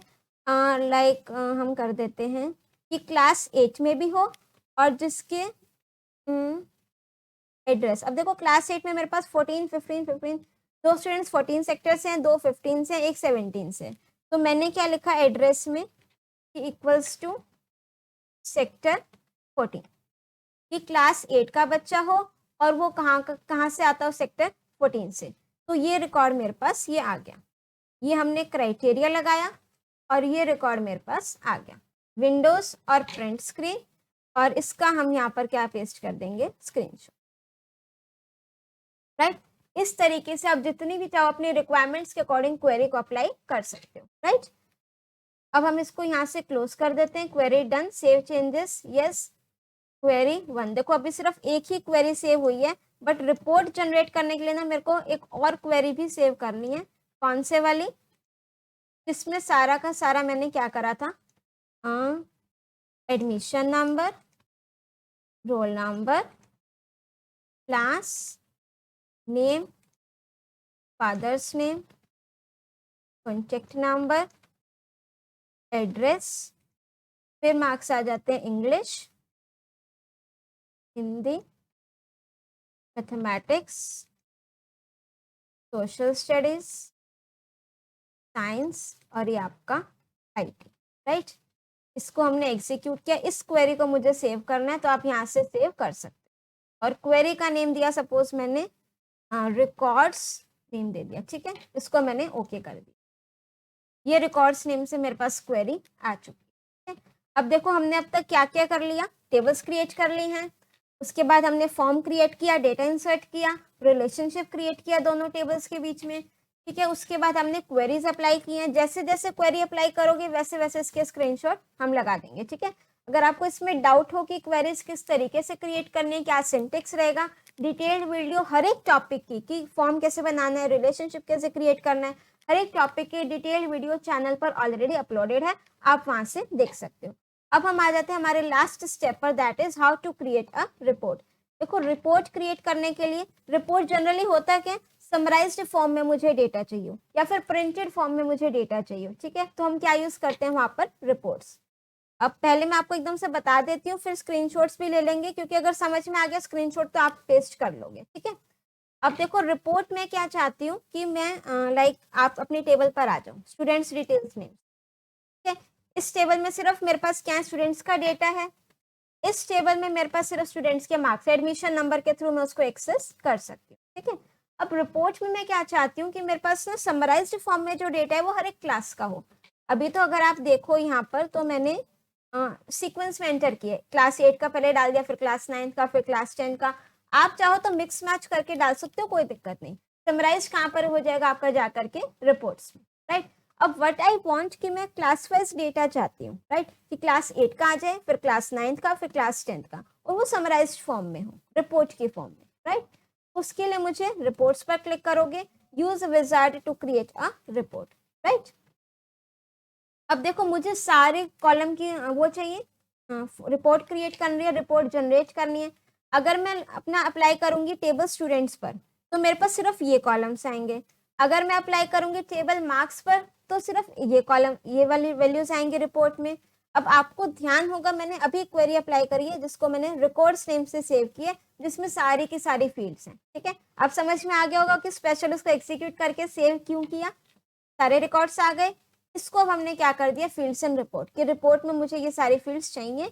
[SPEAKER 1] लाइक हम कर देते हैं कि क्लास 8 में भी हो और जिसके एड्रेस, अब देखो क्लास 8 में मेरे पास 14, 15, दो स्टूडेंट्स 14 सेक्टर से हैं, 2 15 से, 1 17 से। तो मैंने क्या लिखा एड्रेस में कि इक्वल्स टू सेक्टर 14, कि क्लास 8 का बच्चा हो और वो कहाँ से आता हो, सेक्टर 14 से। तो ये रिकॉर्ड मेरे पास ये आ गया, ये हमने क्राइटेरिया लगाया और ये रिकॉर्ड मेरे पास आ गया। विंडोज और प्रिंट स्क्रीन, और इसका हम यहाँ पर क्या पेस्ट कर देंगे, स्क्रीनशॉट, राइट। इस तरीके से आप जितनी भी चाहो अपने रिक्वायरमेंट्स के अकॉर्डिंग क्वेरी को अप्लाई कर सकते हो, राइट। अब हम इसको यहाँ से क्लोज कर देते हैं। Query done, save changes, yes. Query 1, देखो अभी सिर्फ एक ही क्वेरी सेव हुई है, बट रिपोर्ट जनरेट करने के लिए ना मेरे को एक और क्वेरी भी सेव करनी है। कौन से वाली, जिसमें सारा का सारा मैंने क्या करा था, admission number, roll number, class name, father's name, contact number, address, फिर मार्क्स आ जाते हैं English, Hindi, mathematics, social studies, science, और ये आपका आईटी, राइट। इसको हमने एग्जीक्यूट किया। इस क्वेरी को मुझे सेव करना है तो आप यहाँ से सेव कर सकते हैं। और क्वेरी का नेम दिया, सपोज मैंने रिकॉर्ड्स नेम दे दिया, ठीक है, इसको मैंने ओके कर दिया। ये रिकॉर्ड्स नेम से मेरे पास क्वेरी आ चुकी है। अब देखो हमने अब तक क्या क्या कर लिया, टेबल्स क्रिएट कर ली हैं, उसके बाद हमने फॉर्म क्रिएट किया, डेटा इंसर्ट किया, रिलेशनशिप क्रिएट किया दोनों टेबल्स के बीच में, ठीक है। उसके बाद हमने क्वेरीज अप्लाई की हैं। जैसे जैसे क्वेरी अप्लाई करोगे वैसे वैसे इसके स्क्रीनशॉट हम लगा देंगे, ठीक है। अगर आपको इसमें डाउट हो कि क्वेरीज किस तरीके से क्रिएट करने, क्या सिंटेक्स रहेगा, डिटेल्ड वीडियो हर एक टॉपिक की, कि फॉर्म कैसे बनाना है, रिलेशनशिप कैसे क्रिएट करना है, हर एक टॉपिक की डिटेल्ड वीडियो चैनल पर ऑलरेडी अपलोडेड है, आप वहां से देख सकते हो। अब हम आ जाते हैं हमारे लास्ट स्टेप पर, that is how to create a report. देखो रिपोर्ट क्रिएट करने के लिए, रिपोर्ट जनरली होता क्या, समराइज्ड फॉर्म में मुझे डेटा चाहिए या फिर प्रिंटेड फॉर्म में मुझे डेटा चाहिए, ठीक है, तो हम क्या यूज करते हैं वहां पर, रिपोर्ट्स। अब पहले मैं आपको एकदम से बता देती हूँ, फिर स्क्रीनशॉट्स भी ले लेंगे, क्योंकि अगर समझ में आ गया स्क्रीनशॉट तो आप पेस्ट कर लोगे, ठीक है। अब देखो रिपोर्ट में क्या चाहती हूँ कि मैं लाइक आप अपनी टेबल पर आ जाओ, स्टूडेंट्स डिटेल्स नेम, ठीक है। इस टेबल में सिर्फ मेरे पास क्या है, स्टूडेंट्स का डेटा है। इस टेबल में मेरे पास सिर्फ स्टूडेंट्स के मार्क्स, एडमिशन नंबर के थ्रू मैं उसको एक्सेस कर सकती हूँ, ठीक है। अब रिपोर्ट में मैं क्या चाहती हूँ कि मेरे पास ना समराइज्ड फॉर्म में जो डेटा है वो हर एक क्लास का हो। अभी तो अगर आप देखो यहाँ पर, तो मैंने सीक्वेंस में एंटर किए, क्लास 8 का पहले डाल दिया, फिर क्लास 9 का, फिर क्लास 10 का। आप चाहो तो मिक्स मैच करके डाल सकते हो, कोई दिक्कत नहीं। समराइज कहाँ पर हो जाएगा आपका, जा करके रिपोर्ट्स में, राइट। अब व्हाट आई वांट कि मैं क्लास वाइज डेटा चाहती हूँ, राइट, कि क्लास 8 का आ जाए, फिर क्लास 9 का, फिर क्लास 10 का, और वो समराइज्ड फॉर्म में हो, रिपोर्ट की फॉर्म में, राइट। उसके लिए मुझे रिपोर्ट्स पर क्लिक करोगे, use wizard to create a report, right. अब देखो मुझे सारे कॉलम की वो चाहिए, रिपोर्ट क्रिएट करनी है, रिपोर्ट जनरेट करनी है। अगर मैं अपना अप्लाई करूंगी टेबल स्टूडेंट्स पर, तो मेरे पास सिर्फ ये कॉलम्स आएंगे। अगर मैं अप्लाई करूंगी टेबल मार्क्स पर, तो सिर्फ ये कॉलम, ये वाली वैल्यूज आएंगे रिपोर्ट में। अब आपको ध्यान होगा, मैंने अभी क्वेरी अप्लाई करी है जिसको मैंने रिकॉर्ड्स नेम से सेव किया, जिसमें सारी की सारी फील्ड्स हैं, ठीक है। अब समझ में आ गया होगा कि स्पेशल उसको एग्जीक्यूट करके सेव क्यों किया, सारे रिकॉर्ड्स आ गए। इसको अब हमने क्या कर दिया, फील्ड्स एंड रिपोर्ट, कि रिपोर्ट में मुझे ये सारी फील्ड्स चाहिए।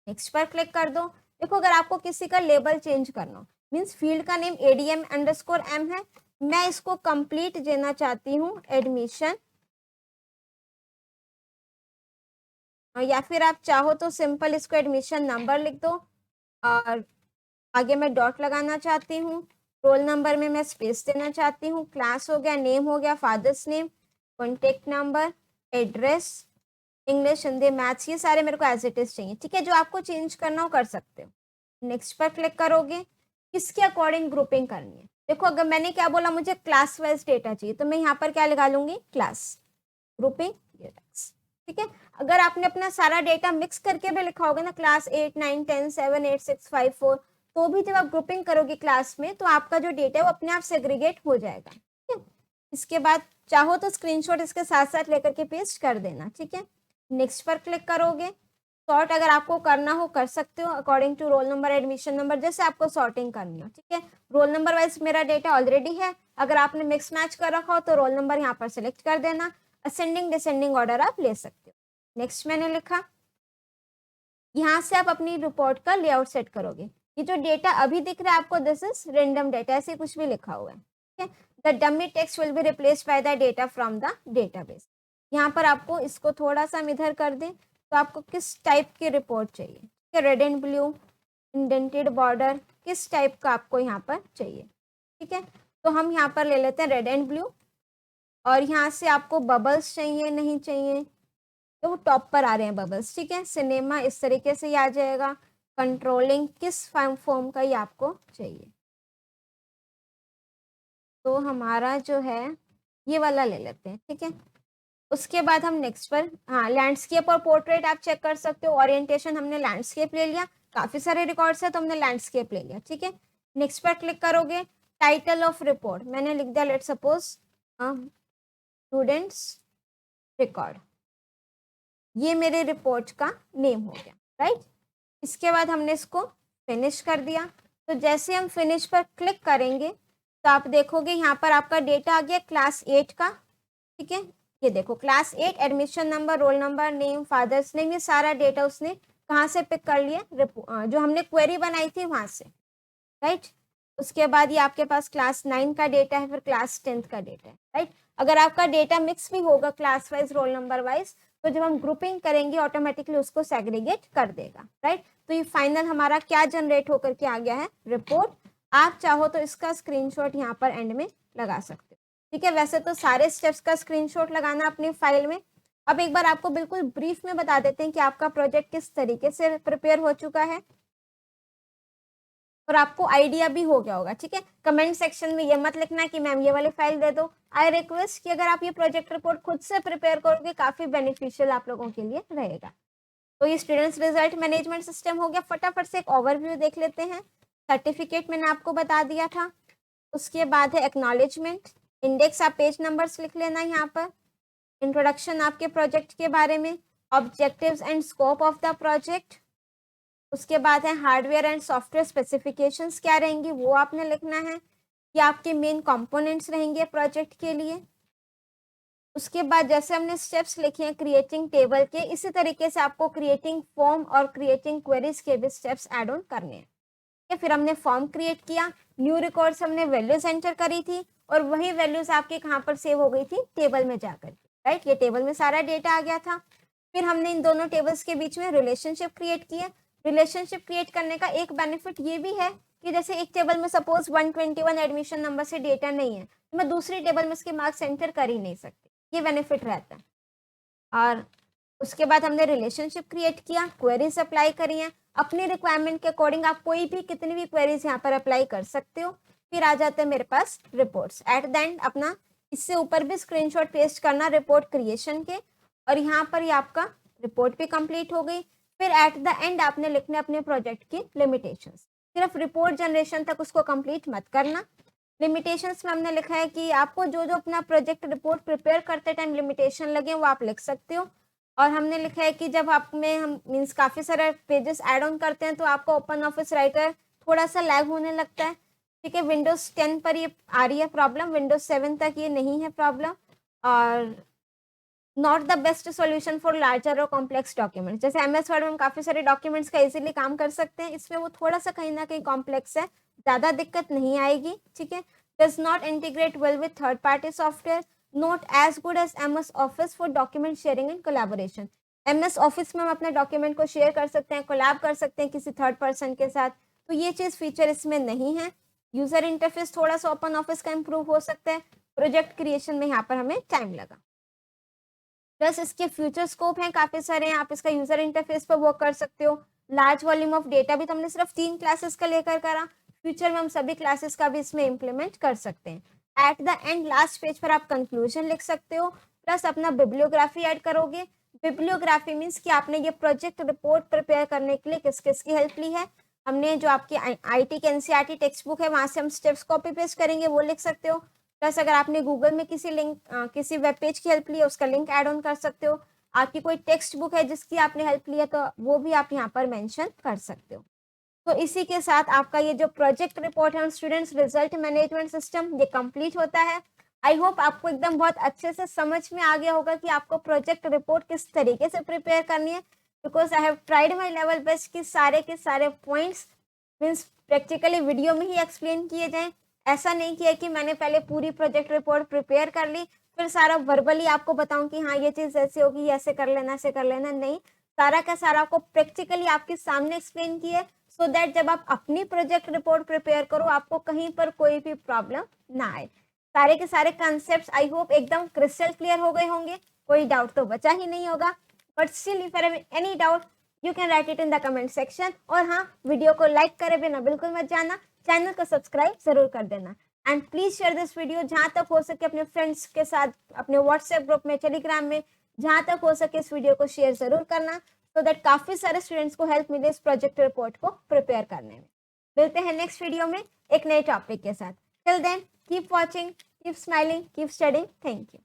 [SPEAKER 1] नेक्स्ट पर क्लिक कर दो। देखो अगर आपको किसी का लेबल चेंज करना, मीन्स फील्ड का नेम ADM_M है, मैं इसको कंप्लीट देना चाहती हूँ एडमिशन, या फिर आप चाहो तो सिंपल इसको एडमिशन नंबर लिख दो, और आगे मैं डॉट लगाना चाहती हूँ। रोल नंबर में मैं स्पेस देना चाहती हूँ, क्लास हो गया, नेम हो गया, father's name, contact number, address, English, Hindi, maths, ये सारे मेरे को एज इट इज चाहिए, ठीक है। जो आपको चेंज करना हो कर सकते हो। नेक्स्ट पर क्लिक करोगे, किसके अकॉर्डिंग ग्रुपिंग करनी है। देखो अगर मैंने क्या बोला, मुझे क्लास वाइज डेटा चाहिए, तो मैं यहाँ पर क्या लगा लूंगी, क्लास, ग्रुपिंग, ठीक है। अगर आपने अपना सारा डेटा मिक्स करके भी लिखा होगा ना, क्लास 8 9 10 7 8 6 5 4, तो भी जब आप ग्रुपिंग करोगे क्लास में, तो आपका जो डेटा है वो अपने आप सेग्रीगेट हो जाएगा, ठीक है। इसके बाद चाहो तो स्क्रीनशॉट इसके साथ साथ लेकर के पेस्ट कर देना, ठीक है। नेक्स्ट पर क्लिक करोगे, सॉर्ट अगर आपको करना हो कर सकते हो, according to roll number, admission number, जैसे आपको सॉर्टिंग करनी हो, ठीक है। रोल नंबर वाइज मेरा डेटा ऑलरेडी है, अगर आपने मिक्स मैच कर रखा हो तो रोल नंबर यहाँ पर सिलेक्ट कर देना, असेंडिंग डिसेंडिंग ऑर्डर आप ले सकते हो। नेक्स्ट मैंने लिखा, यहाँ से आप अपनी रिपोर्ट का लेआउट सेट करोगे। ये जो डेटा अभी दिख रहा है आपको, दिस इज रेंडम डेटा, ऐसे कुछ भी लिखा हुआ है, ठीक है। The dummy text will be replaced by the data from the database. यहाँ पर आपको इसको थोड़ा सा इधर कर दें, तो आपको किस टाइप की रिपोर्ट चाहिए, ठीक है, red and blue, indented border, किस टाइप का आपको यहाँ पर चाहिए, ठीक है। तो हम यहाँ पर ले लेते हैं रेड एंड ब्लू, और यहाँ से आपको बबल्स चाहिए नहीं चाहिए, तो वो टॉप पर आ रहे हैं बबल्स, ठीक है। सिनेमा इस तरीके से ही आ जाएगा। कंट्रोलिंग किस फॉर्म का ही आपको चाहिए, तो हमारा जो है ये वाला ले लेते हैं, ठीक है। उसके बाद हम नेक्स्ट पर, हाँ, लैंडस्केप और पोर्ट्रेट आप चेक कर सकते हो। ओरिएंटेशन हमने लैंडस्केप ले लिया, काफी सारे रिकॉर्ड्स है तो हमने लैंडस्केप ले लिया, ठीक है। नेक्स्ट पर क्लिक करोगे, टाइटल ऑफ रिपोर्ट मैंने लिख दिया, लेट सपोज स्टूडेंट्स रिकॉर्ड, ये मेरे रिपोर्ट का नेम हो गया, राइट। इसके बाद हमने इसको फिनिश कर दिया। तो जैसे हम फिनिश पर क्लिक करेंगे, तो आप देखोगे यहाँ पर आपका डेटा आ गया क्लास 8 का, ठीक है। ये देखो class 8, admission number, roll number, name, father's name, ये सारा डेटा उसने कहाँ से पिक कर लिया, जो हमने क्वेरी बनाई थी वहां से, राइट। उसके बाद ये आपके पास क्लास 9 का डेटा है, फिर क्लास 10th का डेटा है, राइट। अगर आपका डेटा मिक्स भी होगा class wise, role number wise, तो जब हम ग्रुपिंग करेंगे ऑटोमेटिकली उसको सेग्रीगेट कर देगा, राइट। तो ये फाइनल हमारा क्या जनरेट होकर के आ गया है, रिपोर्ट। आप चाहो तो इसका स्क्रीनशॉट यहाँ पर एंड में लगा सकते हो, ठीक है। वैसे तो सारे स्टेप्स का स्क्रीनशॉट लगाना अपनी फाइल में। अब एक बार आपको बिल्कुल ब्रीफ में बता देते हैं कि आपका प्रोजेक्ट किस तरीके से प्रिपेयर हो चुका है, और आपको आइडिया भी हो गया होगा, ठीक है। कमेंट सेक्शन में ये मत लिखना कि मैम ये वाली फाइल दे दो। आई रिक्वेस्ट कि अगर आप ये प्रोजेक्ट रिपोर्ट खुद से प्रिपेयर करोगे, काफी बेनिफिशियल आप लोगों के लिए रहेगा। तो ये स्टूडेंट्स रिजल्ट मैनेजमेंट सिस्टम हो गया। फटाफट से एक ओवरव्यू देख लेते हैं। सर्टिफिकेट मैंने आपको बता दिया था। उसके बाद है एक्नॉलेजमेंट, इंडेक्स आप पेज नंबर्स लिख लेना यहाँ पर। इंट्रोडक्शन आपके प्रोजेक्ट के बारे में, objectives and scope of the project. उसके बाद है हार्डवेयर एंड सॉफ्टवेयर स्पेसिफिकेशंस क्या रहेंगी वो आपने लिखना है, कि आपके मेन कंपोनेंट्स रहेंगे प्रोजेक्ट के लिए। उसके बाद जैसे हमने स्टेप्स लिखे हैं क्रिएटिंग टेबल के, इसी तरीके से आपको क्रिएटिंग फॉर्म और क्रिएटिंग क्वेरीज के भी स्टेप्स ऐड ऑन करने हैं। फिर हमने फॉर्म क्रिएट किया, न्यू रिकॉर्ड्स हमने वैल्यूज एंटर करी थी और वही वैल्यूज आपके कहाँ पर सेव हो गई थी, टेबल में जाकर, राइट। ये टेबल में सारा डेटा आ गया था। फिर हमने इन दोनों टेबल्स के बीच में रिलेशनशिप क्रिएट किए। रिलेशनशिप क्रिएट करने का एक बेनिफिट ये भी है कि जैसे एक टेबल में सपोज 121 एडमिशन नंबर से डेटा नहीं है, तो मैं दूसरी टेबल में उसके मार्क्स एंटर कर ही नहीं सकती, ये बेनिफिट रहता है। और उसके बाद हमने रिलेशनशिप क्रिएट किया, क्वेरीज अप्लाई करी हैं, अपनी रिक्वायरमेंट के अकॉर्डिंग आप कोई भी कितनी भी क्वेरीज यहाँ पर अप्लाई कर सकते हो। फिर आ जाते हैं मेरे पास रिपोर्ट्स। एट द एंड अपना इससे ऊपर भी स्क्रीनशॉट पेस्ट करना रिपोर्ट क्रिएशन के, और यहाँ पर ये आपका रिपोर्ट भी कंप्लीट हो गई। फिर एट द एंड आपने लिखने अपने प्रोजेक्ट की लिमिटेशंस। सिर्फ रिपोर्ट जनरेशन तक उसको कंप्लीट मत करना। लिमिटेशंस में हमने लिखा है कि आपको जो जो अपना प्रोजेक्ट रिपोर्ट प्रिपेयर करते टाइम लिमिटेशन लगे वो आप लिख सकते हो। और हमने लिखा है कि जब आप में हम मीन्स काफ़ी सारे पेजेस ऐड ऑन करते हैं तो आपका ओपन ऑफिस राइटर थोड़ा सा लैग होने लगता है, ठीक है। विंडोज 10 पर ये आ रही है प्रॉब्लम, विंडोज 7 तक ये नहीं है प्रॉब्लम। और not the best solution for larger और कॉम्प्लेक्स डॉक्यूमेंट्स। जैसे एमएस वर्ड में हम काफ़ी सारे डॉक्यूमेंट्स का इजीली काम कर सकते हैं, इसमें वो थोड़ा सा कहीं ना कहीं कॉम्प्लेक्स है, ज़्यादा दिक्कत नहीं आएगी, ठीक है। Does not integrate well with third party software, not as good as MS Office for document sharing and collaboration. MS Office में हम अपने डॉक्यूमेंट को शेयर कर सकते हैं, कोलैब कर सकते हैं किसी थर्ड पर्सन के साथ, तो ये चीज़ फीचर इसमें नहीं है। यूजर इंटरफेस थोड़ा सा ओपन ऑफिस का इंप्रूव हो सकता है। प्रोजेक्ट क्रिएशन में यहाँ पर हमें टाइम लगा। प्लस इसके फ्यूचर स्कोप हैं काफ़ी सारे हैं, आप इसका यूजर इंटरफेस पर वर्क कर सकते हो। लार्ज वॉल्यूम ऑफ डेटा भी तो हमने सिर्फ 3 क्लासेस का लेकर करा, फ्यूचर में हम सभी क्लासेस का भी इसमें इम्प्लीमेंट कर सकते हैं। At the end last page पर आप कंक्लूजन लिख सकते हो, प्लस अपना बिब्लियोग्राफी ऐड करोगे। बिब्लियोग्राफी मीन्स कि आपने ये प्रोजेक्ट रिपोर्ट प्रिपेयर करने के लिए किस किस की हेल्प ली है। हमने जो आपकी IT के NCERT टेक्स्ट बुक है वहाँ से हम स्टेप्स कॉपी पेस्ट करेंगे, वो लिख सकते हो। प्लस अगर आपने गूगल में किसी लिंक किसी वेब पेज की हेल्प ली है उसका लिंक ऐड ऑन कर सकते हो। आपकी कोई टेक्स्ट बुक है जिसकी आपने हेल्प ली है तो वो भी आप यहाँ पर मेंशन कर सकते हो। तो इसी के साथ आपका ये जो प्रोजेक्ट रिपोर्ट है स्टूडेंट्स रिजल्ट मैनेजमेंट सिस्टम ये कंप्लीट होता है। आई होप आपको एकदम बहुत अच्छे से समझ में आ गया होगा कि आपको प्रोजेक्ट रिपोर्ट किस तरीके से प्रिपेयर करनी है, because I have tried my level best कि सारे के सारे पॉइंट्स मीन्स प्रैक्टिकली वीडियो में ही एक्सप्लेन किए जाएं। ऐसा नहीं किया कि मैंने पहले पूरी प्रोजेक्ट रिपोर्ट प्रिपेयर कर ली फिर सारा वर्बली आपको बताऊं कि हाँ ये चीज़ ऐसे होगी, ऐसे कर लेना, ऐसे कर लेना, नहीं। सारा का सारा आपको प्रैक्टिकली आपके सामने एक्सप्लेन किया सो दैट जब आप अपनी प्रोजेक्ट रिपोर्ट प्रिपेयर करो आपको कहीं पर कोई भी प्रॉब्लम ना आए। सारे के सारे कॉन्सेप्ट्स आई होप एकदम क्रिस्टल क्लियर हो गए होंगे, कोई डाउट तो बचा ही नहीं होगा। But still if you have any doubt you can write it in the comment section. और हाँ, वीडियो को लाइक करे बिना बिल्कुल मत जाना, चैनल को सब्सक्राइब जरूर कर देना। And please share this video जहाँ तक हो सके अपने फ्रेंड्स के साथ, अपने व्हाट्सएप ग्रुप में, टेलीग्राम में, जहाँ तक हो सके इस वीडियो को शेयर जरूर करना सो दैट काफ़ी सारे स्टूडेंट्स को हेल्प मिले इस प्रोजेक्ट रिपोर्ट को प्रिपेयर करने में। मिलते हैं नेक्स्ट वीडियो में एक नए टॉपिक के साथ। Till then keep watching, keep smiling, keep studying. Thank you.